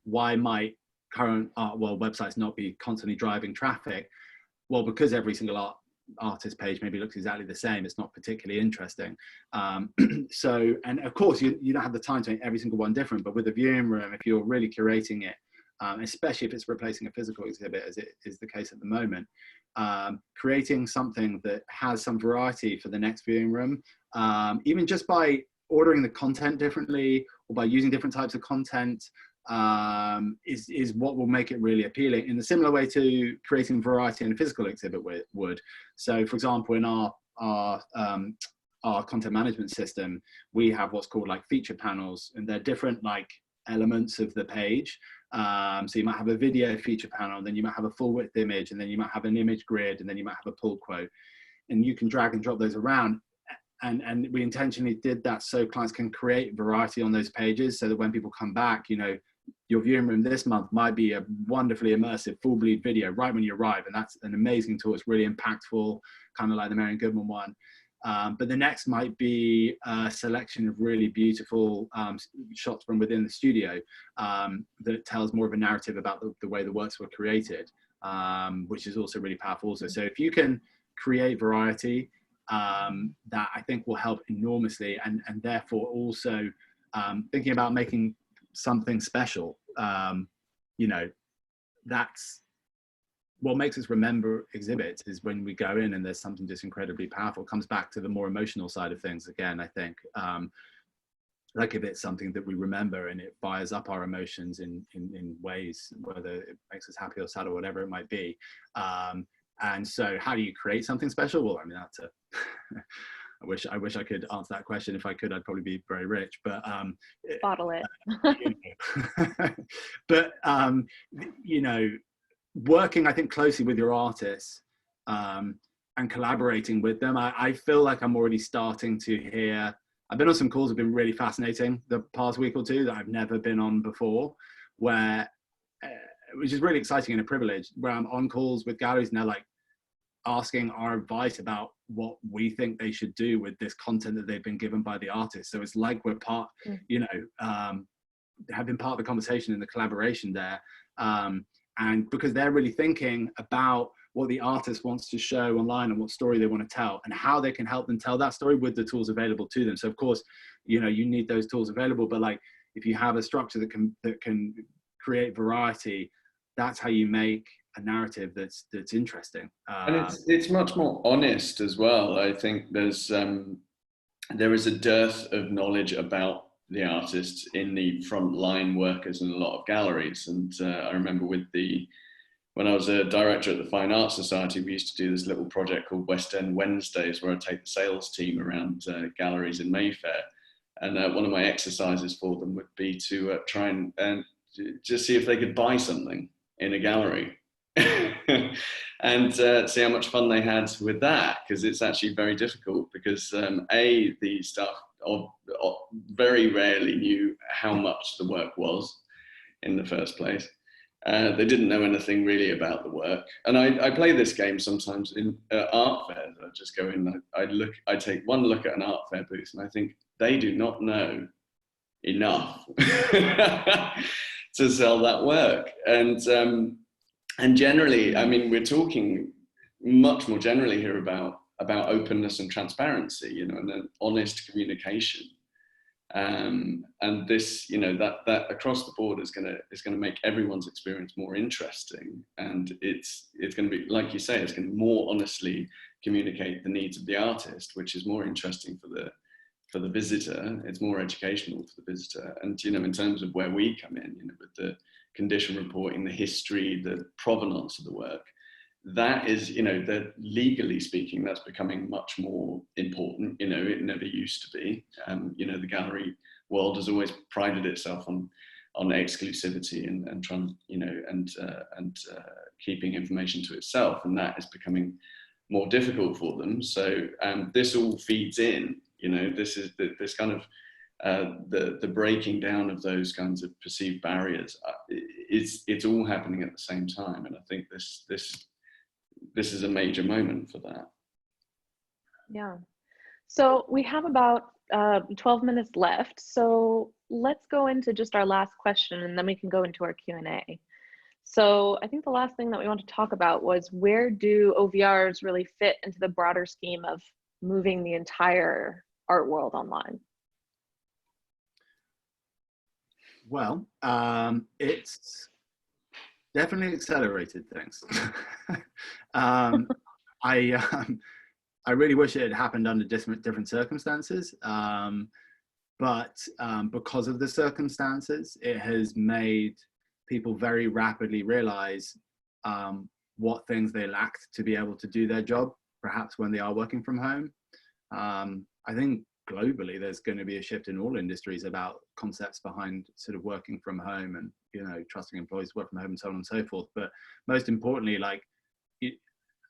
why might current websites not be constantly driving traffic? Well, because every single artist page maybe looks exactly the same. It's not particularly interesting. So, and of course you don't have the time to make every single one different, but with a viewing room, if you're really curating it, especially if it's replacing a physical exhibit, as it is the case at the moment, creating something that has some variety for the next viewing room, even just by ordering the content differently or by using different types of content, is what will make it really appealing, in a similar way to creating variety in a physical exhibit would. So for example, in our content management system, we have what's called like feature panels, and they're different like elements of the page. So you might have a video feature panel, then you might have a full width image, and then you might have an image grid, and then you might have a pull quote, and you can drag and drop those around. And we intentionally did that so clients can create variety on those pages, so that when people come back, you know, your viewing room this month might be a wonderfully immersive full bleed video right when you arrive, and that's an amazing tool. It's really impactful, kind of like the Marion Goodman one. But the next might be a selection of really beautiful shots from within the studio that tells more of a narrative about the way the works were created, which is also really powerful also. So if you can create variety, that I think will help enormously, and therefore also thinking about making something special, you know, that's what makes us remember exhibits, is when we go in and there's something just incredibly powerful. It comes back to the more emotional side of things again, I think. Like if it's something that we remember and it fires up our emotions in ways, whether it makes us happy or sad or whatever it might be. And so how do you create something special? Well, I mean, that's a I wish I could answer that question. If I could, I'd probably be very rich, but bottle it. You know. But you know, working, I think, closely with your artists and collaborating with them, I feel like I'm already starting to hear. I've been on some calls that have been really fascinating the past week or two that I've never been on before, where which is really exciting and a privilege, where I'm on calls with galleries and they're like asking our advice about what we think they should do with this content that they've been given by the artist. So it's like we're part, you know, have been part of the conversation and the collaboration there. And because they're really thinking about what the artist wants to show online and what story they want to tell and how they can help them tell that story with the tools available to them. So of course, you know, you need those tools available, but like if you have a structure that can create variety, that's how you make a narrative that's interesting. And it's much more honest as well. I think there is a dearth of knowledge about the artists in the frontline workers in a lot of galleries. And I remember when I was a director at the Fine Arts Society, we used to do this little project called West End Wednesdays, where I'd take the sales team around galleries in Mayfair. And one of my exercises for them would be to try and just see if they could buy something in a gallery and see how much fun they had with that, because it's actually very difficult, because the staff very rarely knew how much the work was in the first place. They didn't know anything really about the work. And I play this game sometimes in art fairs. I just go in, I take one look at an art fair booth and I think they do not know enough to sell that work. And generally, I mean, we're talking much more generally here about openness and transparency, you know, and then honest communication. And this, you know, that across the board is going to make everyone's experience more interesting, and it's going to be, like you say, it's going to more honestly communicate the needs of the artist, which is more interesting for the visitor. It's more educational for the visitor. And, you know, in terms of where we come in, you know, with the condition reporting, the history, the provenance of the work, that is, you know, that legally speaking, that's becoming much more important. You know, it never used to be. You know, the gallery world has always prided itself on exclusivity and trying, you know, and keeping information to itself, and that is becoming more difficult for them. So this all feeds in. You know, this is this kind of the breaking down of those kinds of perceived barriers. It's all happening at the same time, and I think this is a major moment for that. Yeah. So we have about 12 minutes left. So let's go into just our last question, and then we can go into our Q&A. So I think the last thing that we want to talk about was, where do OVRs really fit into the broader scheme of moving the entire art world online? Well, it's definitely accelerated things. I really wish it had happened under different circumstances, but because of the circumstances, it has made people very rapidly realize what things they lacked to be able to do their job, perhaps when they are working from home. I think globally there's going to be a shift in all industries about concepts behind sort of working from home and, you know, trusting employees to work from home and so on and so forth. But most importantly, like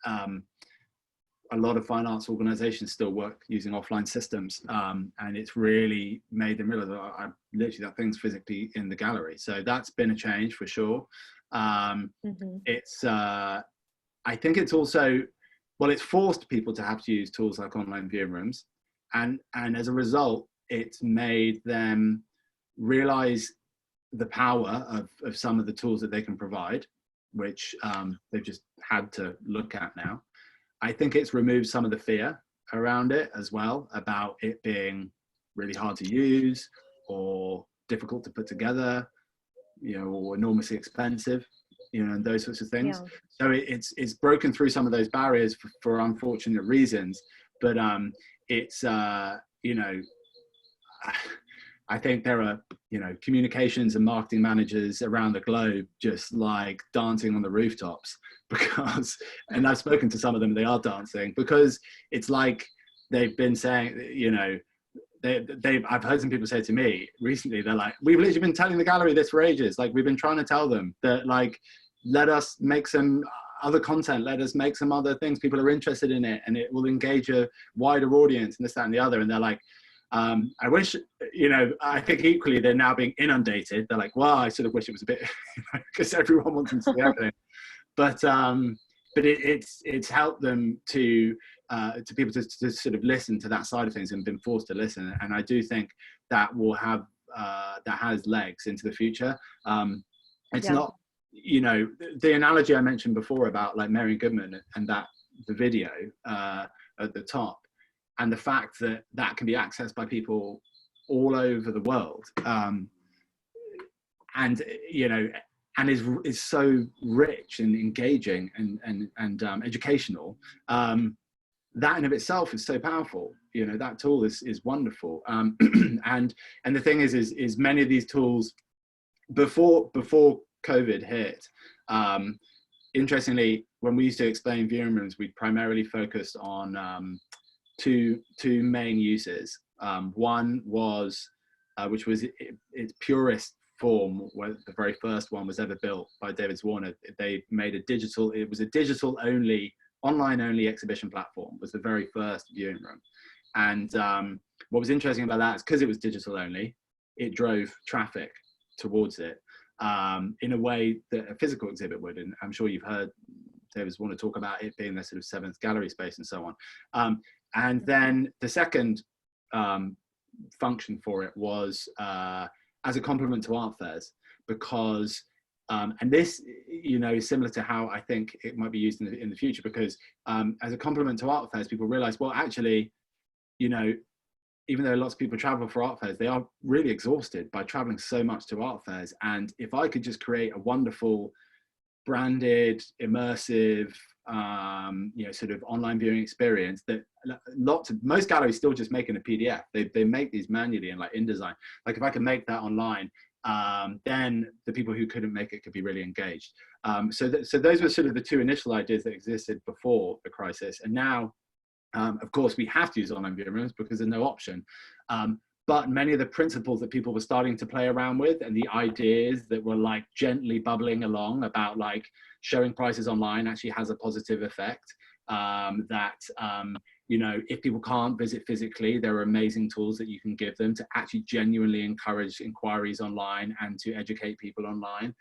a lot of fine arts organizations still work using offline systems, and it's really made them realize that literally that thing's physically in the gallery. So that's been a change for sure. It's I think it's also, well, it's forced people to have to use tools like online viewing rooms, and as a result, it's made them realize the power of some of the tools that they can provide, which they've just had to look at now. I think it's removed some of the fear around it as well, about it being really hard to use or difficult to put together, you know, or enormously expensive, you know, and those sorts of things. Yeah. So it's broken through some of those barriers for unfortunate reasons, but it's you know, I think there are, you know, communications and marketing managers around the globe just like dancing on the rooftops, because, and I've spoken to some of them, they are dancing, because it's like they've been saying, you know, I've heard some people say to me recently, they're like, we've literally been telling the gallery this for ages. Like, we've been trying to tell them that, like, let us make some other content, let us make some other things. People are interested in it and it will engage a wider audience and this, that, and the other. And they're like, I wish, you know, I think equally they're now being inundated. They're like, well, I sort of wish it was a bit, because everyone wants them to see everything. But it's helped them to people to sort of listen to that side of things and been forced to listen. And I do think that will have, that has legs into the future. It's not, you know, the analogy I mentioned before about like Mary Goodman and that the video at the top, and the fact that that can be accessed by people all over the world, and you know, and is so rich and engaging and educational. That in of itself is so powerful. You know, that tool is wonderful. And the thing is many of these tools before COVID hit, interestingly, when we used to explain viewing rooms, we primarily focused on two main uses. One was, which was its purest form, where the very first one was ever built by David Warner. They made it was a digital only, online only exhibition platform, was the very first viewing room. And what was interesting about that is because it was digital only, it drove traffic towards it in a way that a physical exhibit would. And I'm sure you've heard David want to talk about it being the sort of 7th gallery space and so on. And then the second function for it was as a complement to art fairs, because and this, you know, is similar to how I think it might be used in the future, because as a complement to art fairs, people realize, well, actually, you know, even though lots of people travel for art fairs, they are really exhausted by traveling so much to art fairs. And if I could just create a wonderful, branded, immersive, you know, sort of online viewing experience that most galleries still just make in a PDF. They make these manually and like InDesign. Like if I could make that online, then the people who couldn't make it could be really engaged. So those were sort of the two initial ideas that existed before the crisis. And now, of course, we have to use online viewing rooms because there's no option. But many of the principles that people were starting to play around with, and the ideas that were like gently bubbling along about like showing prices online actually has a positive effect. You know, if people can't visit physically, there are amazing tools that you can give them to actually genuinely encourage inquiries online and to educate people online.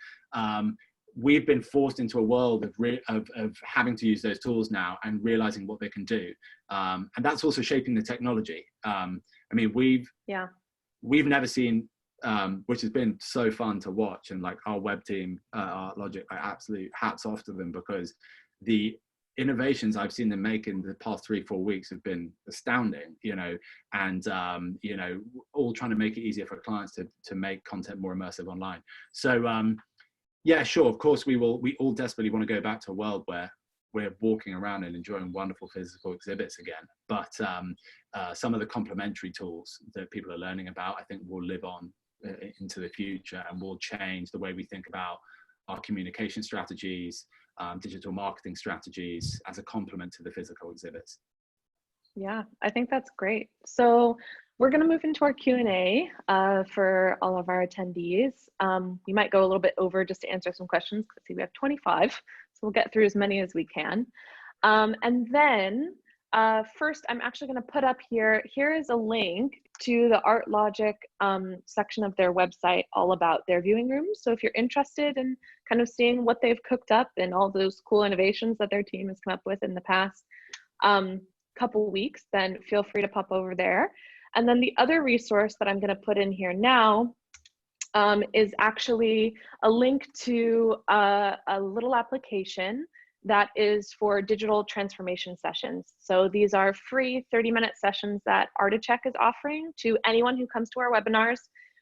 We've been forced into a world of having to use those tools now and realizing what they can do. And that's also shaping the technology. I mean, we've never seen, which has been so fun to watch, and like our web team, ArtLogic, like absolute hats off to them, because the innovations I've seen them make in the past 3-4 weeks have been astounding, you know, and you know, all trying to make it easier for clients to make content more immersive online. So yeah, sure, of course we all desperately want to go back to a world where we're walking around and enjoying wonderful physical exhibits again. But some of the complementary tools that people are learning about, I think, will live on into the future and will change the way we think about our communication strategies, digital marketing strategies as a complement to the physical exhibits. Yeah, I think that's great. So we're going to move into our Q&A for all of our attendees. We might go a little bit over just to answer some questions. Let's see, we have 25, so we'll get through as many as we can. And then first, I'm actually going to put up here is a link to the ArtLogic section of their website all about their viewing rooms. So if you're interested in kind of seeing what they've cooked up and all those cool innovations that their team has come up with in the past couple weeks, then feel free to pop over there. And then the other resource that I'm going to put in here now is actually a link to a little application that is for digital transformation sessions. So these are free 30-minute sessions that Articheck is offering to anyone who comes to our webinars,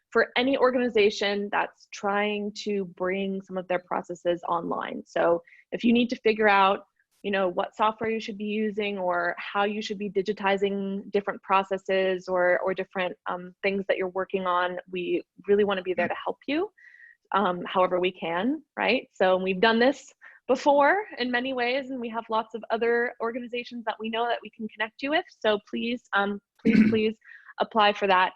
for any organization that's trying to bring some of their processes online. So if you need to figure out, you know, what software you should be using or how you should be digitizing different processes or different things that you're working on, we really want to be there to help you however we can, right? So we've done this before in many ways, and we have lots of other organizations that we know that we can connect you with. So please, please apply for that.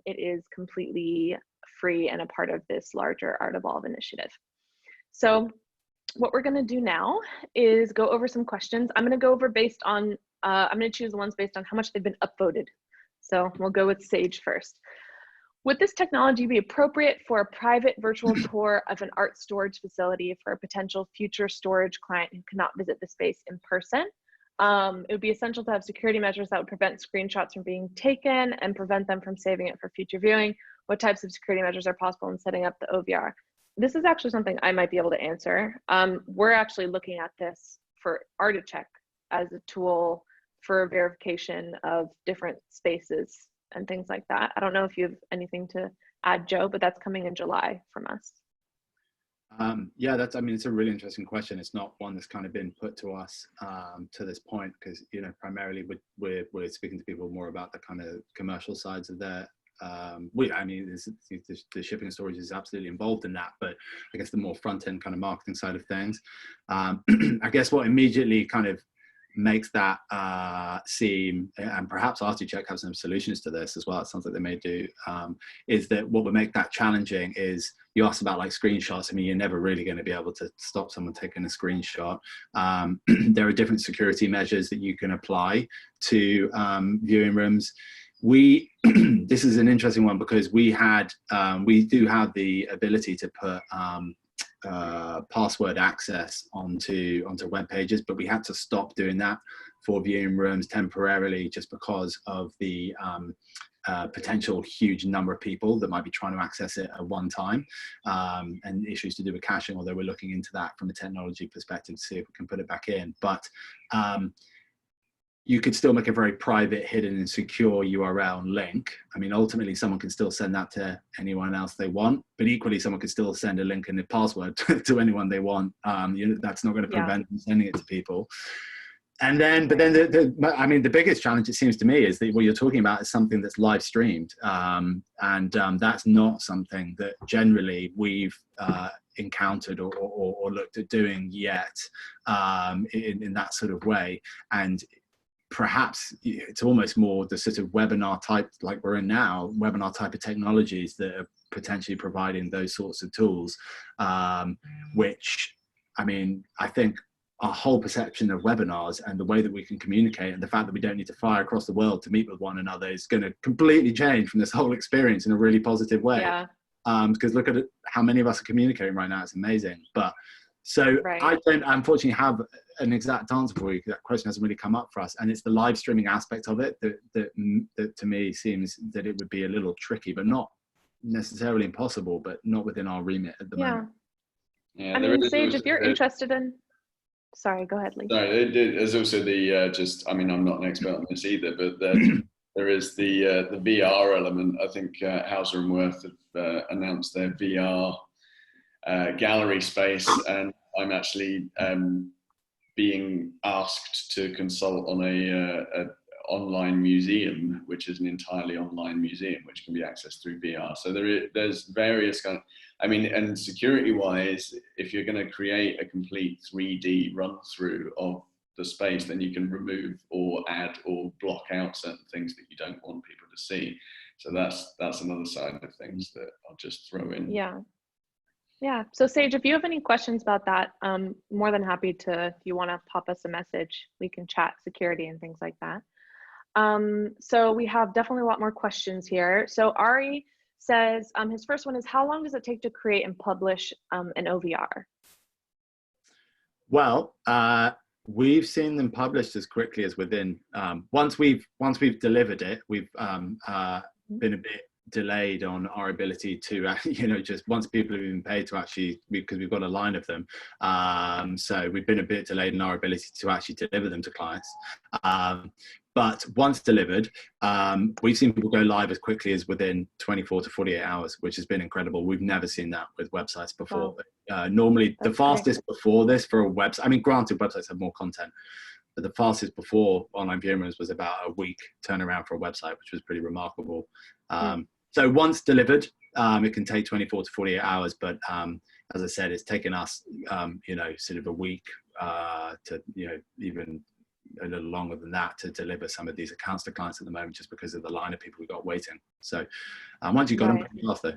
It is completely free and a part of this larger ArtEvolve initiative. So what we're going to do now is go over some questions. I'm going to go over based on, I'm going to choose the ones based on how much they've been upvoted. So we'll go with Sage first. Would this technology be appropriate for a private virtual tour of an art storage facility for a potential future storage client who cannot visit the space in person? It would be essential to have security measures that would prevent screenshots from being taken and prevent them from saving it for future viewing. What types of security measures are possible in setting up the OVR? This is actually something I might be able to answer. We're actually looking at this for Articheck as a tool for verification of different spaces and things like that. I don't know if you have anything to add, Joe, but that's coming in July from us. Yeah, I mean, it's a really interesting question. It's not one that's kind of been put to us to this point, because, you know, primarily we're speaking to people more about the kind of commercial sides of their I mean, the shipping and storage is absolutely involved in that, but I guess the more front end kind of marketing side of things, I guess what immediately kind of makes that seem, and perhaps Articheck have some solutions to this as well, it sounds like they may do, is that what would make that challenging is, you asked about like screenshots. I mean, you're never really going to be able to stop someone taking a screenshot. There are different security measures that you can apply to viewing rooms. we this is an interesting one because we do have the ability to put password access onto web pages, but we had to stop doing that for viewing rooms temporarily just because of the potential huge number of people that might be trying to access it at one time, and issues to do with caching, although we're looking into that from a technology perspective to see if we can put it back in. But you could still make a very private, hidden and secure URL and link. I mean, ultimately someone can still send that to anyone else they want, but equally someone could still send a link and a password to anyone they want. That's not going to prevent them sending it to people. And then, but then the biggest challenge, it seems to me, is that what you're talking about is something that's live streamed. That's not something that generally we've encountered or looked at doing yet in that sort of way. And perhaps it's almost more the sort of webinar type, like we're in now, webinar type of technologies that are potentially providing those sorts of tools, which, I mean, I think our whole perception of webinars and the way that we can communicate and the fact that we don't need to fly across the world to meet with one another is going to completely change from this whole experience in a really positive way. Yeah. Because look at how many of us are communicating right now. It's amazing. But so I don't unfortunately have an exact answer for you. That question hasn't really come up for us. And it's the live streaming aspect of it that to me seems that it would be a little tricky, but not necessarily impossible, but not within our remit at the moment. Yeah, I mean, Sage, if you're interested in, sorry, go ahead, Lee. Sorry, there's also the I mean, I'm not an expert on this either, but there is the VR element. I think Hauser and Worth have announced their VR gallery space, and I'm actually being asked to consult on a online museum, which is an entirely online museum, which can be accessed through VR. So there's various kind of, I mean, and security-wise, if you're going to create a complete 3D run-through of the space, then you can remove or add or block out certain things that you don't want people to see. So that's another side of things that I'll just throw in. Yeah. So Sage, if you have any questions about that, more than happy to, if you want to pop us a message, we can chat security and things like that. So we have definitely a lot more questions here. So Ari says, his first one is, how long does it take to create and publish an OVR? Well, we've seen them published as quickly as within, once we've delivered it, we've been a bit delayed on our ability to, just once people have been paid to actually, because we've got a line of them. So we've been a bit delayed in our ability to actually deliver them to clients. But once delivered, we've seen people go live as quickly as within 24 to 48 hours, which has been incredible. We've never seen that with websites before. Wow. Normally, the fastest before this for a website, I mean, granted, websites have more content, but the fastest before online viewing rooms was about a week turnaround for a website, which was pretty remarkable. So once delivered, it can take 24 to 48 hours, but as I said, it's taken us, sort of a week to, even a little longer than that to deliver some of these accounts to clients at the moment, just because of the line of people we got waiting. So once you got them, pretty fast though.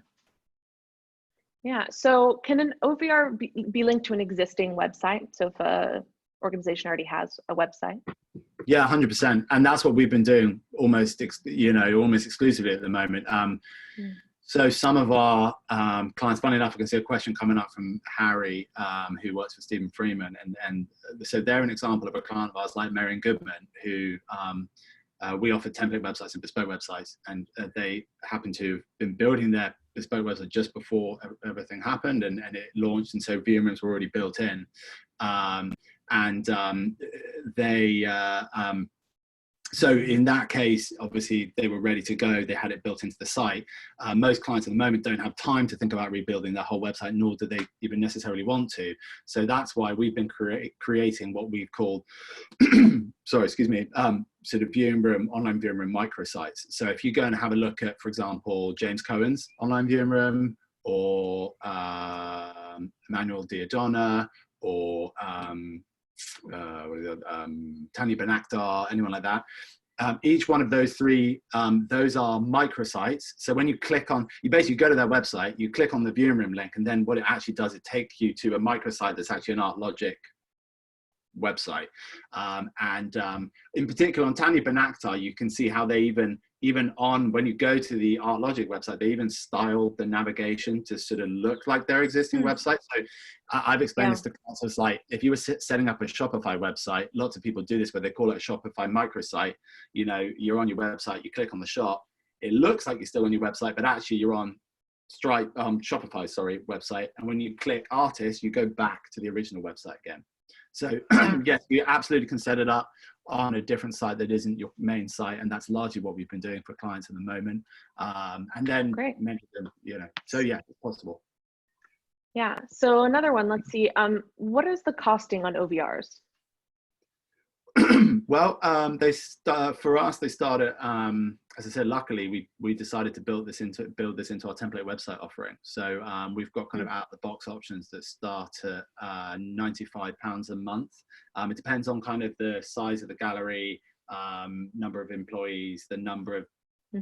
Yeah. So can an OVR be linked to an existing website? So if a organization already has a website? Yeah, 100%. And that's what we've been doing almost exclusively at the moment. So some of our clients, funny enough, I can see a question coming up from Harry, who works for Stephen Freeman. And so they're an example of a client of ours like Marion Goodman, who we offer template websites and bespoke websites. And they happen to have been building their bespoke website just before everything happened and it launched. And so viewing rooms were already built in. So in that case, obviously they were ready to go. They had it built into the site. Most clients at the moment don't have time to think about rebuilding their whole website, nor do they even necessarily want to. So that's why we've been creating what we've called, sort of viewing room, online viewing room microsites. So if you go and have a look at, for example, James Cohen's online viewing room, or Emmanuel Diadonna, or Tanya Ben-Akhtar, anyone like that. Each one of those three, those are microsites. So when you click on, you basically go to their website, you click on the viewing room link, and then what it actually does, it takes you to a microsite that's actually an ArtLogic website. In particular on Tanya Benaktar, you can see how they even on, when you go to the ArtLogic website, they even styled the navigation to sort of look like their existing website. So I've explained this to clients. It's like, if you were setting up a Shopify website, lots of people do this where they call it a Shopify microsite. You know, you're on your website, you click on the shop, it looks like you're still on your website, but actually you're on Shopify, sorry, website. And when you click artist, you go back to the original website again. So yes, you absolutely can set it up on a different site that isn't your main site, and that's largely what we've been doing for clients at the moment. And then many of them, you know, so yeah, it's possible. Yeah. So another one. Let's see. What is the costing on OVRs? Well, for us, they started, as I said, luckily we decided to build this into our template website offering. So we've got kind of out of the box options that start at £95 a month. It depends on kind of the size of the gallery, number of employees, the number of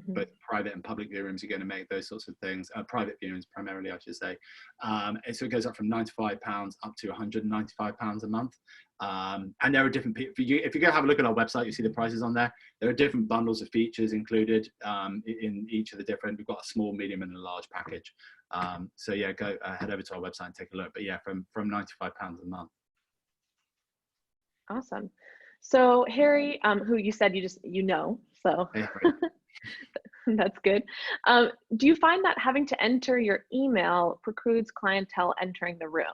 both private and public view rooms you're going to make, those sorts of things. Private view rooms primarily, I should say. So it goes up from £95 up to £195 a month. And there are different, if you go have a look at our website, you see the prices on there. There are different bundles of features included in each of the different. We've got a small, medium, and a large package. So yeah, go head over to our website and take a look. But yeah, from £95 a month. Awesome. So Harry, who you said you know, so Hey, that's good. Do you find that having to enter your email precludes clientele entering the room?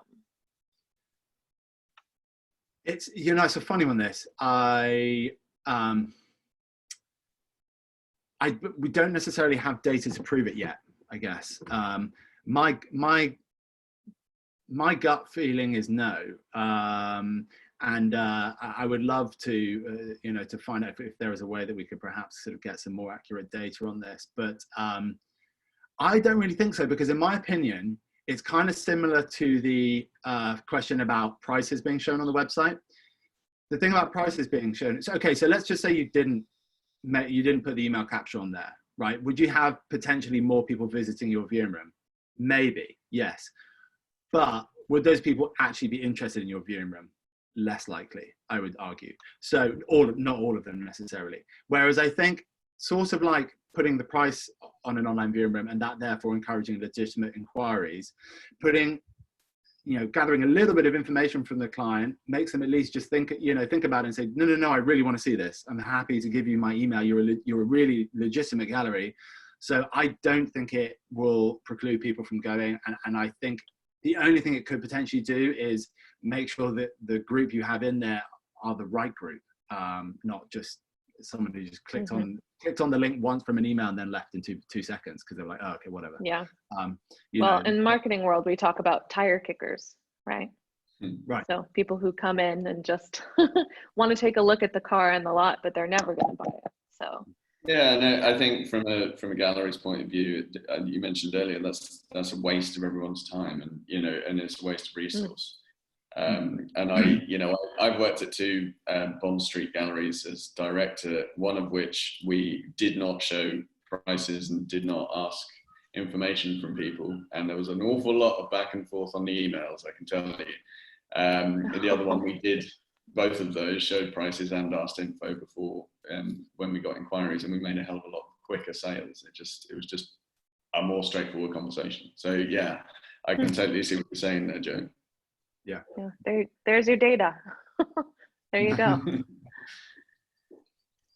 It's, you know, it's a funny one, this. We don't necessarily have data to prove it yet, I guess. My gut feeling is no. And I would love to, you know, to find out if there is a way that we could perhaps sort of get some more accurate data on this. But I don't really think so, because in my opinion, it's kind of similar to the question about prices being shown on the website. The thing about prices being shown, so, okay, so let's just say you didn't put the email capture on there, right? Would you have potentially more people visiting your viewing room? Maybe, yes. But would those people actually be interested in your viewing room? Less likely, I would argue. So not all of them necessarily. Whereas I think sort of like putting the price on an online viewing room, and that therefore encouraging legitimate inquiries, gathering a little bit of information from the client makes them at least just think about it and say, no, I really want to see this. I'm happy to give you my email. You're a really legitimate gallery. So I don't think it will preclude people from going. And I think the only thing it could potentially do is make sure that the group you have in there are the right group, not just someone who just clicked on the link once from an email and then left in two seconds because they're like, oh, okay, whatever. Yeah. Well, in the marketing world, we talk about tire kickers, right? Right. So people who come in and just want to take a look at the car in the lot, but they're never going to buy it. So. Yeah, no, I think from a gallery's point of view, you mentioned earlier, that's a waste of everyone's time, and it's a waste of resource. And I've worked at two Bond Street galleries as director, one of which we did not show prices and did not ask information from people, and there was an awful lot of back and forth on the emails, I can tell you. And the other one we did, both of those showed prices and asked info before when we got inquiries, and we made a hell of a lot quicker sales. It was just a more straightforward conversation. So yeah, I can totally see what you're saying there, Joe. Yeah, there's your data. There you go.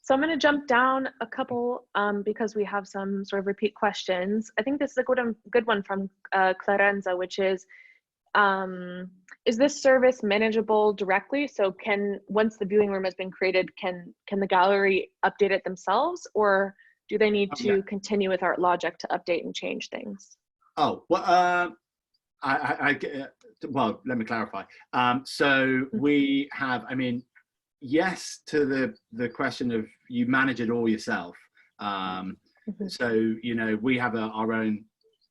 So I'm going to jump down a couple because we have some sort of repeat questions. I think this is a good one from Clarenza, which is this service manageable directly? So once the viewing room has been created, can the gallery update it themselves, or do they need to continue with ArtLogic to update and change things? Oh, well, well, let me clarify. So we have, yes to the question of you manage it all yourself. So, we have our own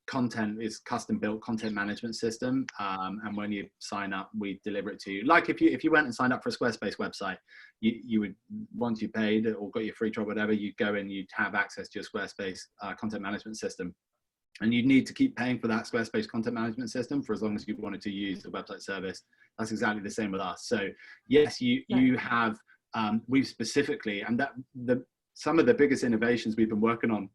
content is custom built content management system, and when you sign up, we deliver it to you. Like if you went and signed up for a Squarespace website, you would, once you paid or got your free trial, whatever, you'd go in, you'd have access to your Squarespace content management system, and you'd need to keep paying for that Squarespace content management system for as long as you wanted to use the website service That's exactly the same with us. So yes, you have, we've specifically, and that some of the biggest innovations we've been working on,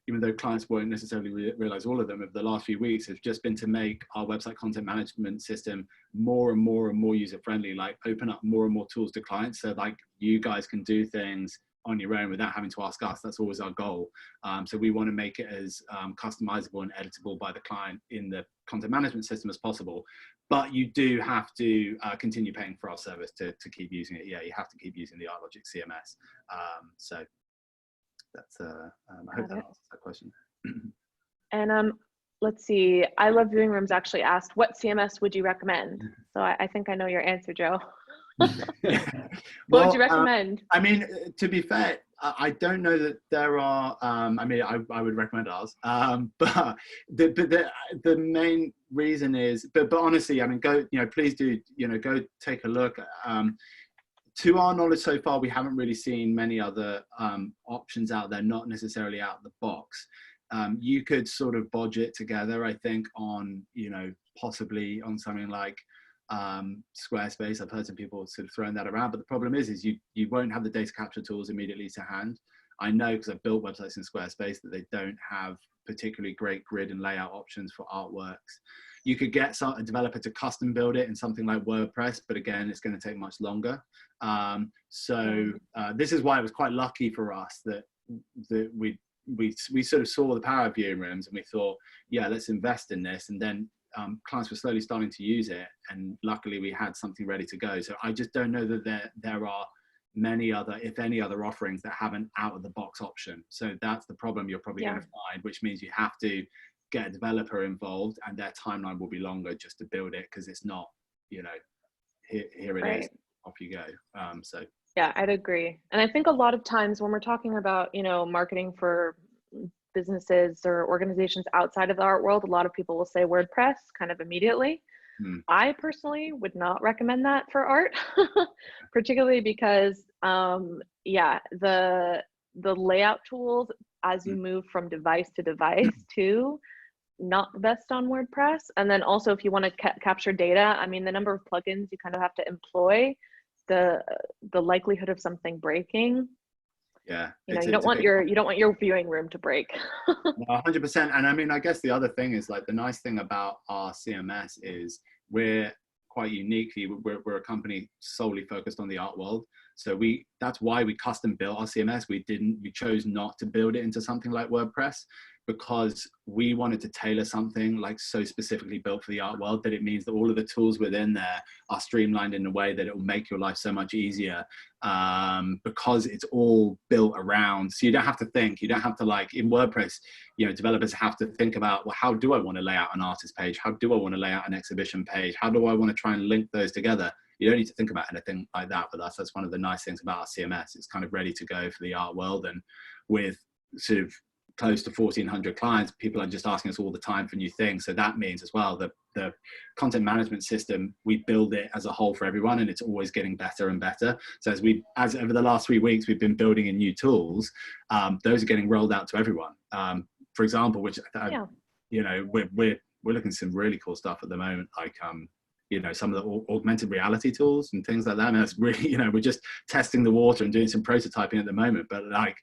even though clients won't necessarily realize all of them over the last few weeks, have just been to make our website content management system more and more and more user friendly, like open up more and more tools to clients. So like you guys can do things on your own without having to ask us. That's always our goal. So we want to make it as customizable and editable by the client in the content management system as possible. But you do have to continue paying for our service to keep using it. Yeah, you have to keep using the ArtLogic CMS. So that's I hope that answers that question. And let's see, I Love Viewing Rooms actually asked, what CMS would you recommend? So I think I know your answer, Joe. What would you recommend? I mean, to be fair, I don't know that there are. I mean, I would recommend ours, but the main reason is, but honestly, I mean, go, please do, go take a look. To our knowledge so far, we haven't really seen many other options out there, not necessarily out of the box. You could sort of bodge it together, I think, on, possibly on something like Squarespace. I've heard some people sort of throwing that around, but the problem is you won't have the data capture tools immediately to hand. I know, because I've built websites in Squarespace, that they don't have particularly great grid and layout options for artworks. You could get a developer to custom build it in something like WordPress, but again, it's going to take much longer. This is why it was quite lucky for us that we sort of saw the power of viewing rooms, and we thought, yeah, let's invest in this. And then clients were slowly starting to use it, and luckily we had something ready to go. So I just don't know that there are many other, if any other offerings that have an out of the box option. So that's the problem you're probably going to find, which means you have to get a developer involved, and their timeline will be longer just to build it, because it's not, here it is, off you go. Yeah, I'd agree. And I think a lot of times when we're talking about, marketing for businesses or organizations outside of the art world, a lot of people will say WordPress kind of immediately. I personally would not recommend that for art, particularly because, the layout tools, as you move from device to device too, not the best on WordPress. And then also, if you want to capture data, I mean, the number of plugins you kind of have to employ, the likelihood of something breaking. Yeah, you don't want your viewing room to break. 100%. And I mean, I guess the other thing is, like, the nice thing about our CMS is we're quite uniquely, we're a company solely focused on the art world. So that's why we custom built our CMS. We chose not to build it into something like WordPress, because we wanted to tailor something like so specifically built for the art world that it means that all of the tools within there are streamlined in a way that it will make your life so much easier, because it's all built around. So you don't have to think, you don't have to, like in WordPress, developers have to think about, well, how do I want to lay out an artist page? How do I want to lay out an exhibition page? How do I want to try and link those together? You don't need to think about anything like that with us. That's one of the nice things about our CMS. It's kind of ready to go for the art world, and with sort of close to 1,400 clients, people are just asking us all the time for new things. So that means as well that the content management system, we build it as a whole for everyone, and it's always getting better and better. So as over the last 3 weeks, we've been building in new tools. Those are getting rolled out to everyone. For example, which we're looking at some really cool stuff at the moment, like some of the augmented reality tools and things like that. And that's really, we're just testing the water and doing some prototyping at the moment. But like,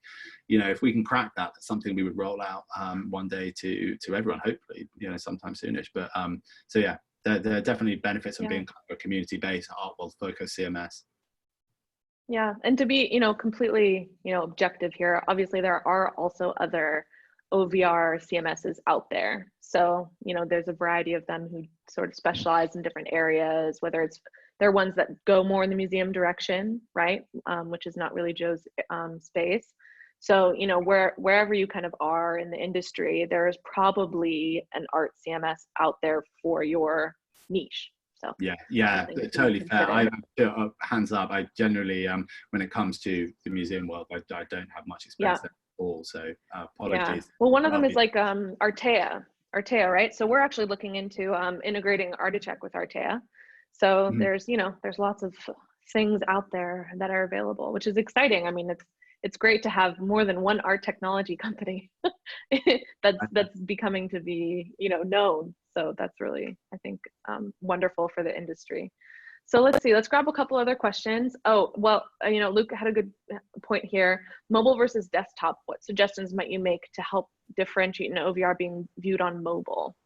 if we can crack that, that's something we would roll out one day to everyone, hopefully, sometime soonish. But so yeah, there are definitely benefits of being a community-based art world focused CMS. Yeah, and to be, completely, objective here, obviously there are also other OVR CMSs out there. So, there's a variety of them who sort of specialize in different areas, whether they're ones that go more in the museum direction, right? Which is not really Joe's space. So, wherever you kind of are in the industry, there's probably an art CMS out there for your niche. So yeah, totally fair. I hands up. I generally, when it comes to the museum world, I don't have much experience there at all. So apologies. Yeah. Well, one of them is like Artea, right? So we're actually looking into integrating Articheck with Artea. So there's lots of things out there that are available, which is exciting. I mean, it's great to have more than one art technology company that's becoming to be known. So that's really, I think, wonderful for the industry. So let's see, let's grab a couple other questions. Oh, well, Luke had a good point here. Mobile versus desktop, what suggestions might you make to help differentiate an OVR being viewed on mobile?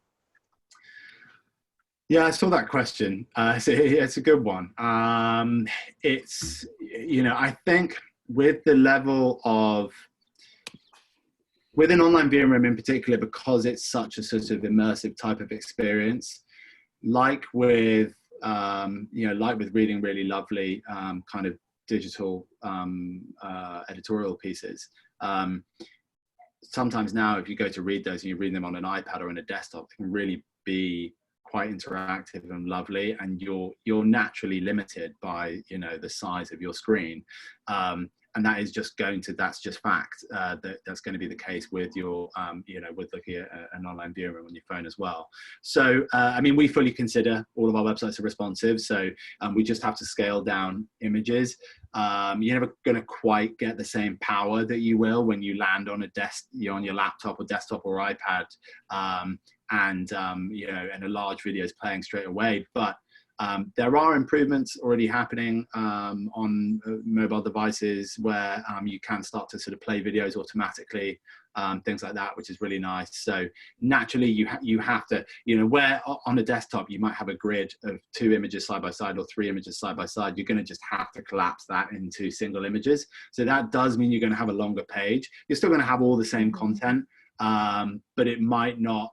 Yeah, I saw that question. It's a good one. It's, I think with the level of, with an online viewing room in particular, because it's such a sort of immersive type of experience, like with reading really lovely kind of digital editorial pieces. Sometimes now, if you go to read those and you read them on an iPad or on a desktop, it can really be quite interactive and lovely, and you're naturally limited by the size of your screen. And that is just that's just fact. That's going to be the case with your, with looking at an online viewing room on your phone as well. So, I mean, we fully consider all of our websites are responsive. So we just have to scale down images. You're never going to quite get the same power that you will when you land on on your laptop or desktop or iPad, and a large video is playing straight away. But there are improvements already happening on mobile devices where you can start to sort of play videos automatically, things like that, which is really nice. So naturally you have to, where on a desktop you might have a grid of 2 images side by side or 3 images side by side, you're going to just have to collapse that into single images. So that does mean you're going to have a longer page. You're still going to have all the same content, but it might not,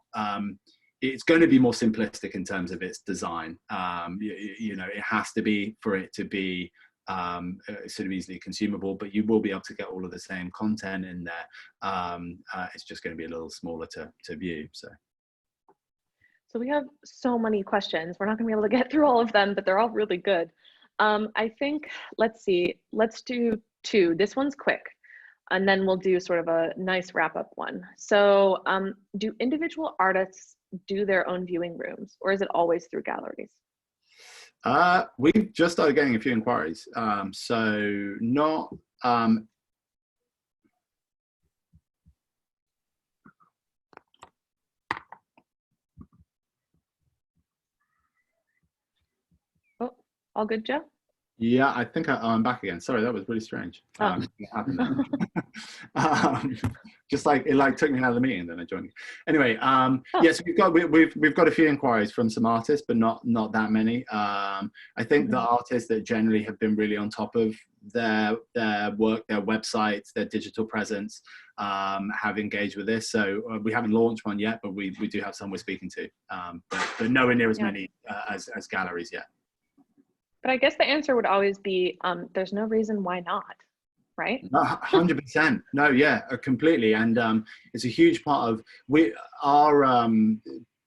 it's going to be more simplistic in terms of its design. It has to be for it to be sort of easily consumable, but you will be able to get all of the same content in there. It's just going to be a little smaller to view. So we have so many questions. We're not going to be able to get through all of them, but they're all really good. I think, let's see, let's do 2. This one's quick, and then we'll do sort of a nice wrap-up one. So do individual artists do their own viewing rooms, or is it always through galleries? We've just started getting a few inquiries. So not, oh, all good, Joe? Yeah, I think I'm back again. Sorry, that was really strange. What happened there? Just like it took me out of the meeting, then I joined. Anyway, yes, we've got a few inquiries from some artists, but not that many. I think the artists that generally have been really on top of their work, their websites, their digital presence, have engaged with this. So we haven't launched one yet, but we do have some we're speaking to, but nowhere near as many as galleries yet. But I guess the answer would always be, there's no reason why not, right? 100%. No, yeah, completely. And it's a huge part of our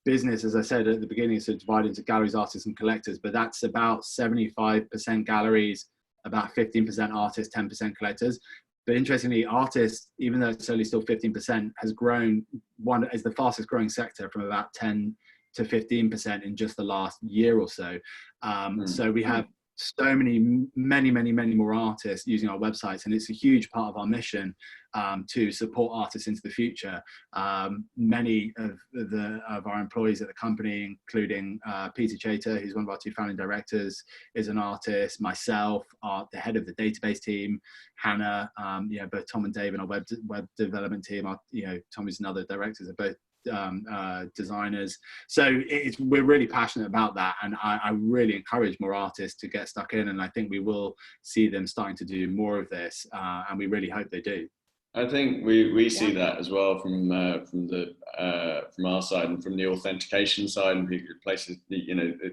business, as I said at the beginning, is divided into galleries, artists, and collectors. But that's about 75% galleries, about 15% artists, 10% collectors. But interestingly, artists, even though it's only still 15%, has grown. Is the fastest growing sector from about 10 to 15% in just the last year or so. So we have so many more artists using our websites, and it's a huge part of our mission to support artists into the future. Many of our employees at the company, including Peter Chater, who's one of our 2 founding directors, is an artist. Myself, the head of the database team, Hannah, both Tom and Dave in our web development team. Tom is another director, are both designers. So we're really passionate about that, and I really encourage more artists to get stuck in, and I think we will see them starting to do more of this, and we really hope they do. I think we see that as well from our side and from the authentication side, and places,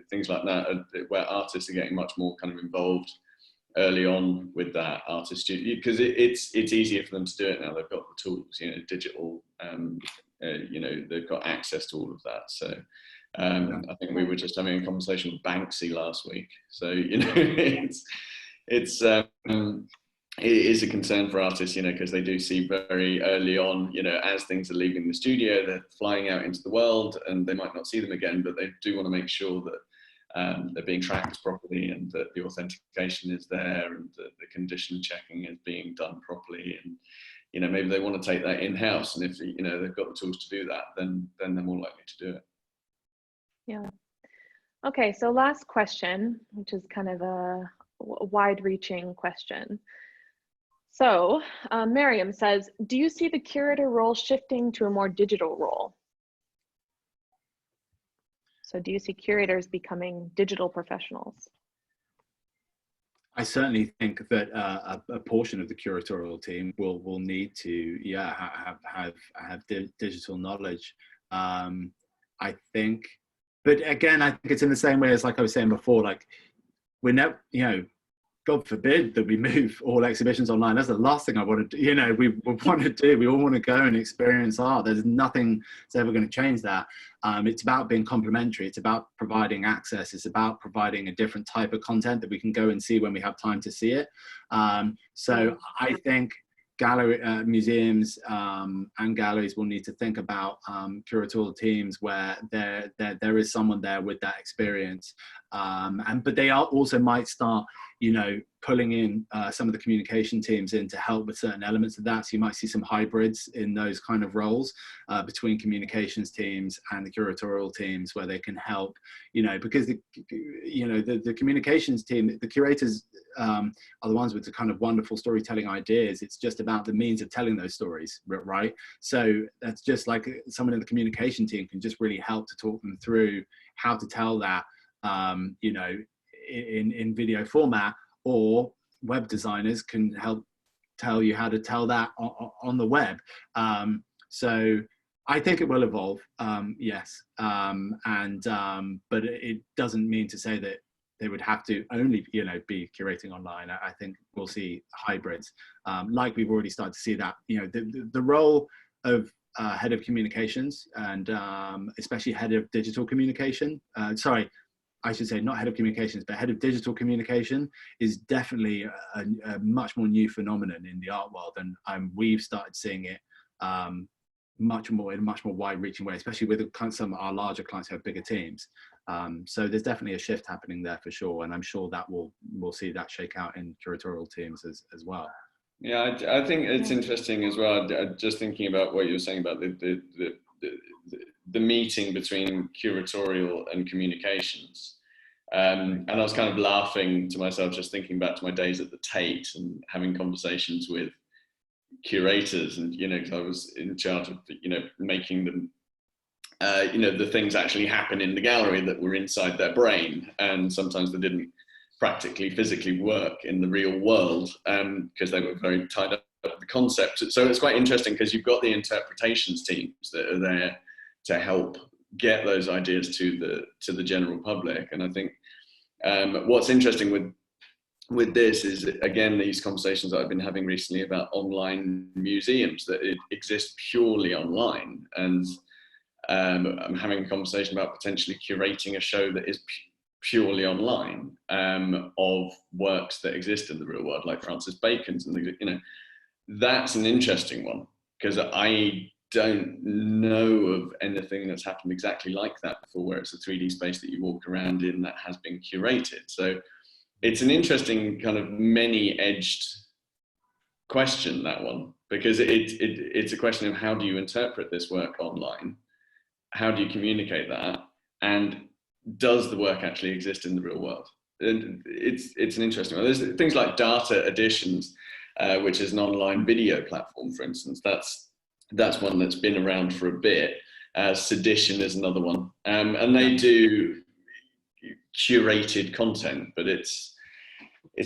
things like that, where artists are getting much more kind of involved early on with that artist, because it's easier for them to do it now. They've got the tools, digital. They've got access to all of that. So I think we were just having a conversation with Banksy last week. So it is a concern for artists, because they do see very early on, as things are leaving the studio, they're flying out into the world, and they might not see them again, but they do want to make sure that they're being tracked properly, and that the authentication is there, and that the condition checking is being done properly, and maybe they want to take that in-house, and if they've got the tools to do that, then they're more likely to do it. Yeah. Okay, so last question, which is kind of a wide-reaching question. So Miriam says, do you see the curator role shifting to a more digital role? So do you see curators becoming digital professionals? I certainly think that a portion of the curatorial team will need to, have digital knowledge. I think, but again, I think it's in the same way as, like I was saying before, like we're never, God forbid that we move all exhibitions online. That's the last thing I want to do. We want to do. We all want to go and experience art. There's nothing that's ever going to change that. It's about being complementary. It's about providing access. It's about providing a different type of content that we can go and see when we have time to see it. So I think museums and galleries will need to think about curatorial teams where there is someone there with that experience, but they also might start pulling in some of the communication teams in to help with certain elements of that. So you might see some hybrids in those kind of roles between communications teams and the curatorial teams, where they can help, because the communications team, the curators are the ones with the kind of wonderful storytelling ideas. It's just about the means of telling those stories, right? So that's just like someone in the communication team can just really help to talk them through how to tell that, in video format, or web designers can help tell you how to tell that on the web. So I think it will evolve, yes. But it doesn't mean to say that they would have to only, be curating online. I think we'll see hybrids, like we've already started to see that, the role of head of communications, and especially head of digital communication, I should say not head of communications, but head of digital communication, is definitely a much more new phenomenon in the art world. And we've started seeing it much more in a much more wide-reaching way, especially with some of our larger clients who have bigger teams. So there's definitely a shift happening there for sure. And I'm sure that we'll see that shake out in curatorial teams as well. Yeah, I think it's interesting as well. Just thinking about what you were saying about the meeting between curatorial and communications. And I was kind of laughing to myself, just thinking back to my days at the Tate and having conversations with curators, and, because I was in charge of, making them, the things actually happen in the gallery that were inside their brain. And sometimes they didn't practically, physically work in the real world, because they were very tied up with the concept. So it's quite interesting, because you've got the interpretations teams that are there to help get those ideas to the general public. And I think what's interesting with this is, again, these conversations that I've been having recently about online museums that exist purely online. And I'm having a conversation about potentially curating a show that is purely online, of works that exist in the real world, like Francis Bacon's, and that's an interesting one, because I don't know of anything that's happened exactly like that before, where it's a 3D space that you walk around in that has been curated. So it's an interesting kind of many-edged question, that one, because it's a question of how do you interpret this work online? How do you communicate that? And does the work actually exist in the real world? And it's an interesting one. There's things like Data Editions, which is an online video platform, for instance. That's one that's been around for a bit. Sedition is another one. And they do curated content, but it's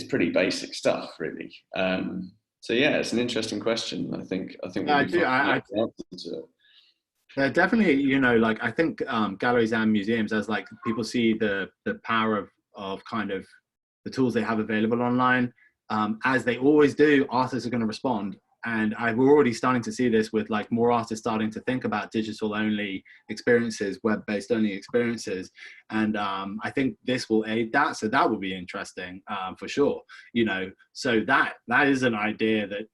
pretty basic stuff, really. So yeah, it's an interesting question. I think definitely, like I think galleries and museums, as like people see the power of kind of the tools they have available online, as they always do, artists are going to respond. And we're already starting to see this with like more artists starting to think about digital only experiences, web-based only experiences. And I think this will aid that. So that will be interesting for sure. So that is an idea that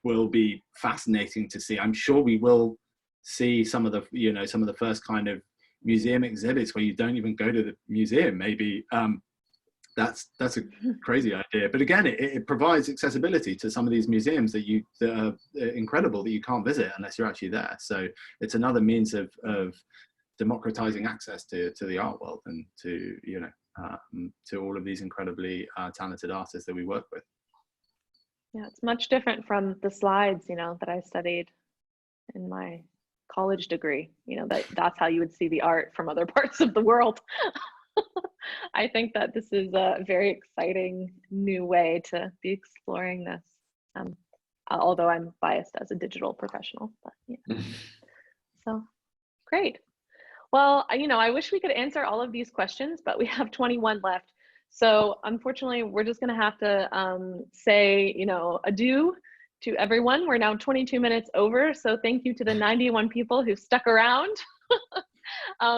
will be fascinating to see. I'm sure we will see some of the first kind of museum exhibits where you don't even go to the museum, maybe. That's a crazy idea, but again, it provides accessibility to some of these museums that are incredible, that you can't visit unless you're actually there. So it's another means of democratizing access to the art world and to, you know, to all of these incredibly talented artists that we work with. Yeah, it's much different from the slides, you know, that I studied in my college degree. You know, that's how you would see the art from other parts of the world. I think that this is a very exciting new way to be exploring this. Although I'm biased as a digital professional, but yeah. So great. Well, you know, I wish we could answer all of these questions, but we have 21 left. So unfortunately, we're just going to have to say, you know, adieu to everyone. We're now 22 minutes over. So thank you to the 91 people who stuck around.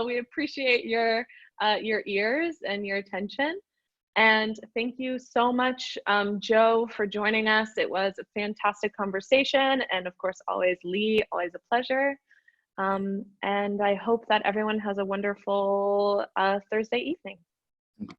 We appreciate your ears and your attention. And thank you so much, Joe, for joining us. It was a fantastic conversation. And of course, always Lee, always a pleasure. And I hope that everyone has a wonderful Thursday evening.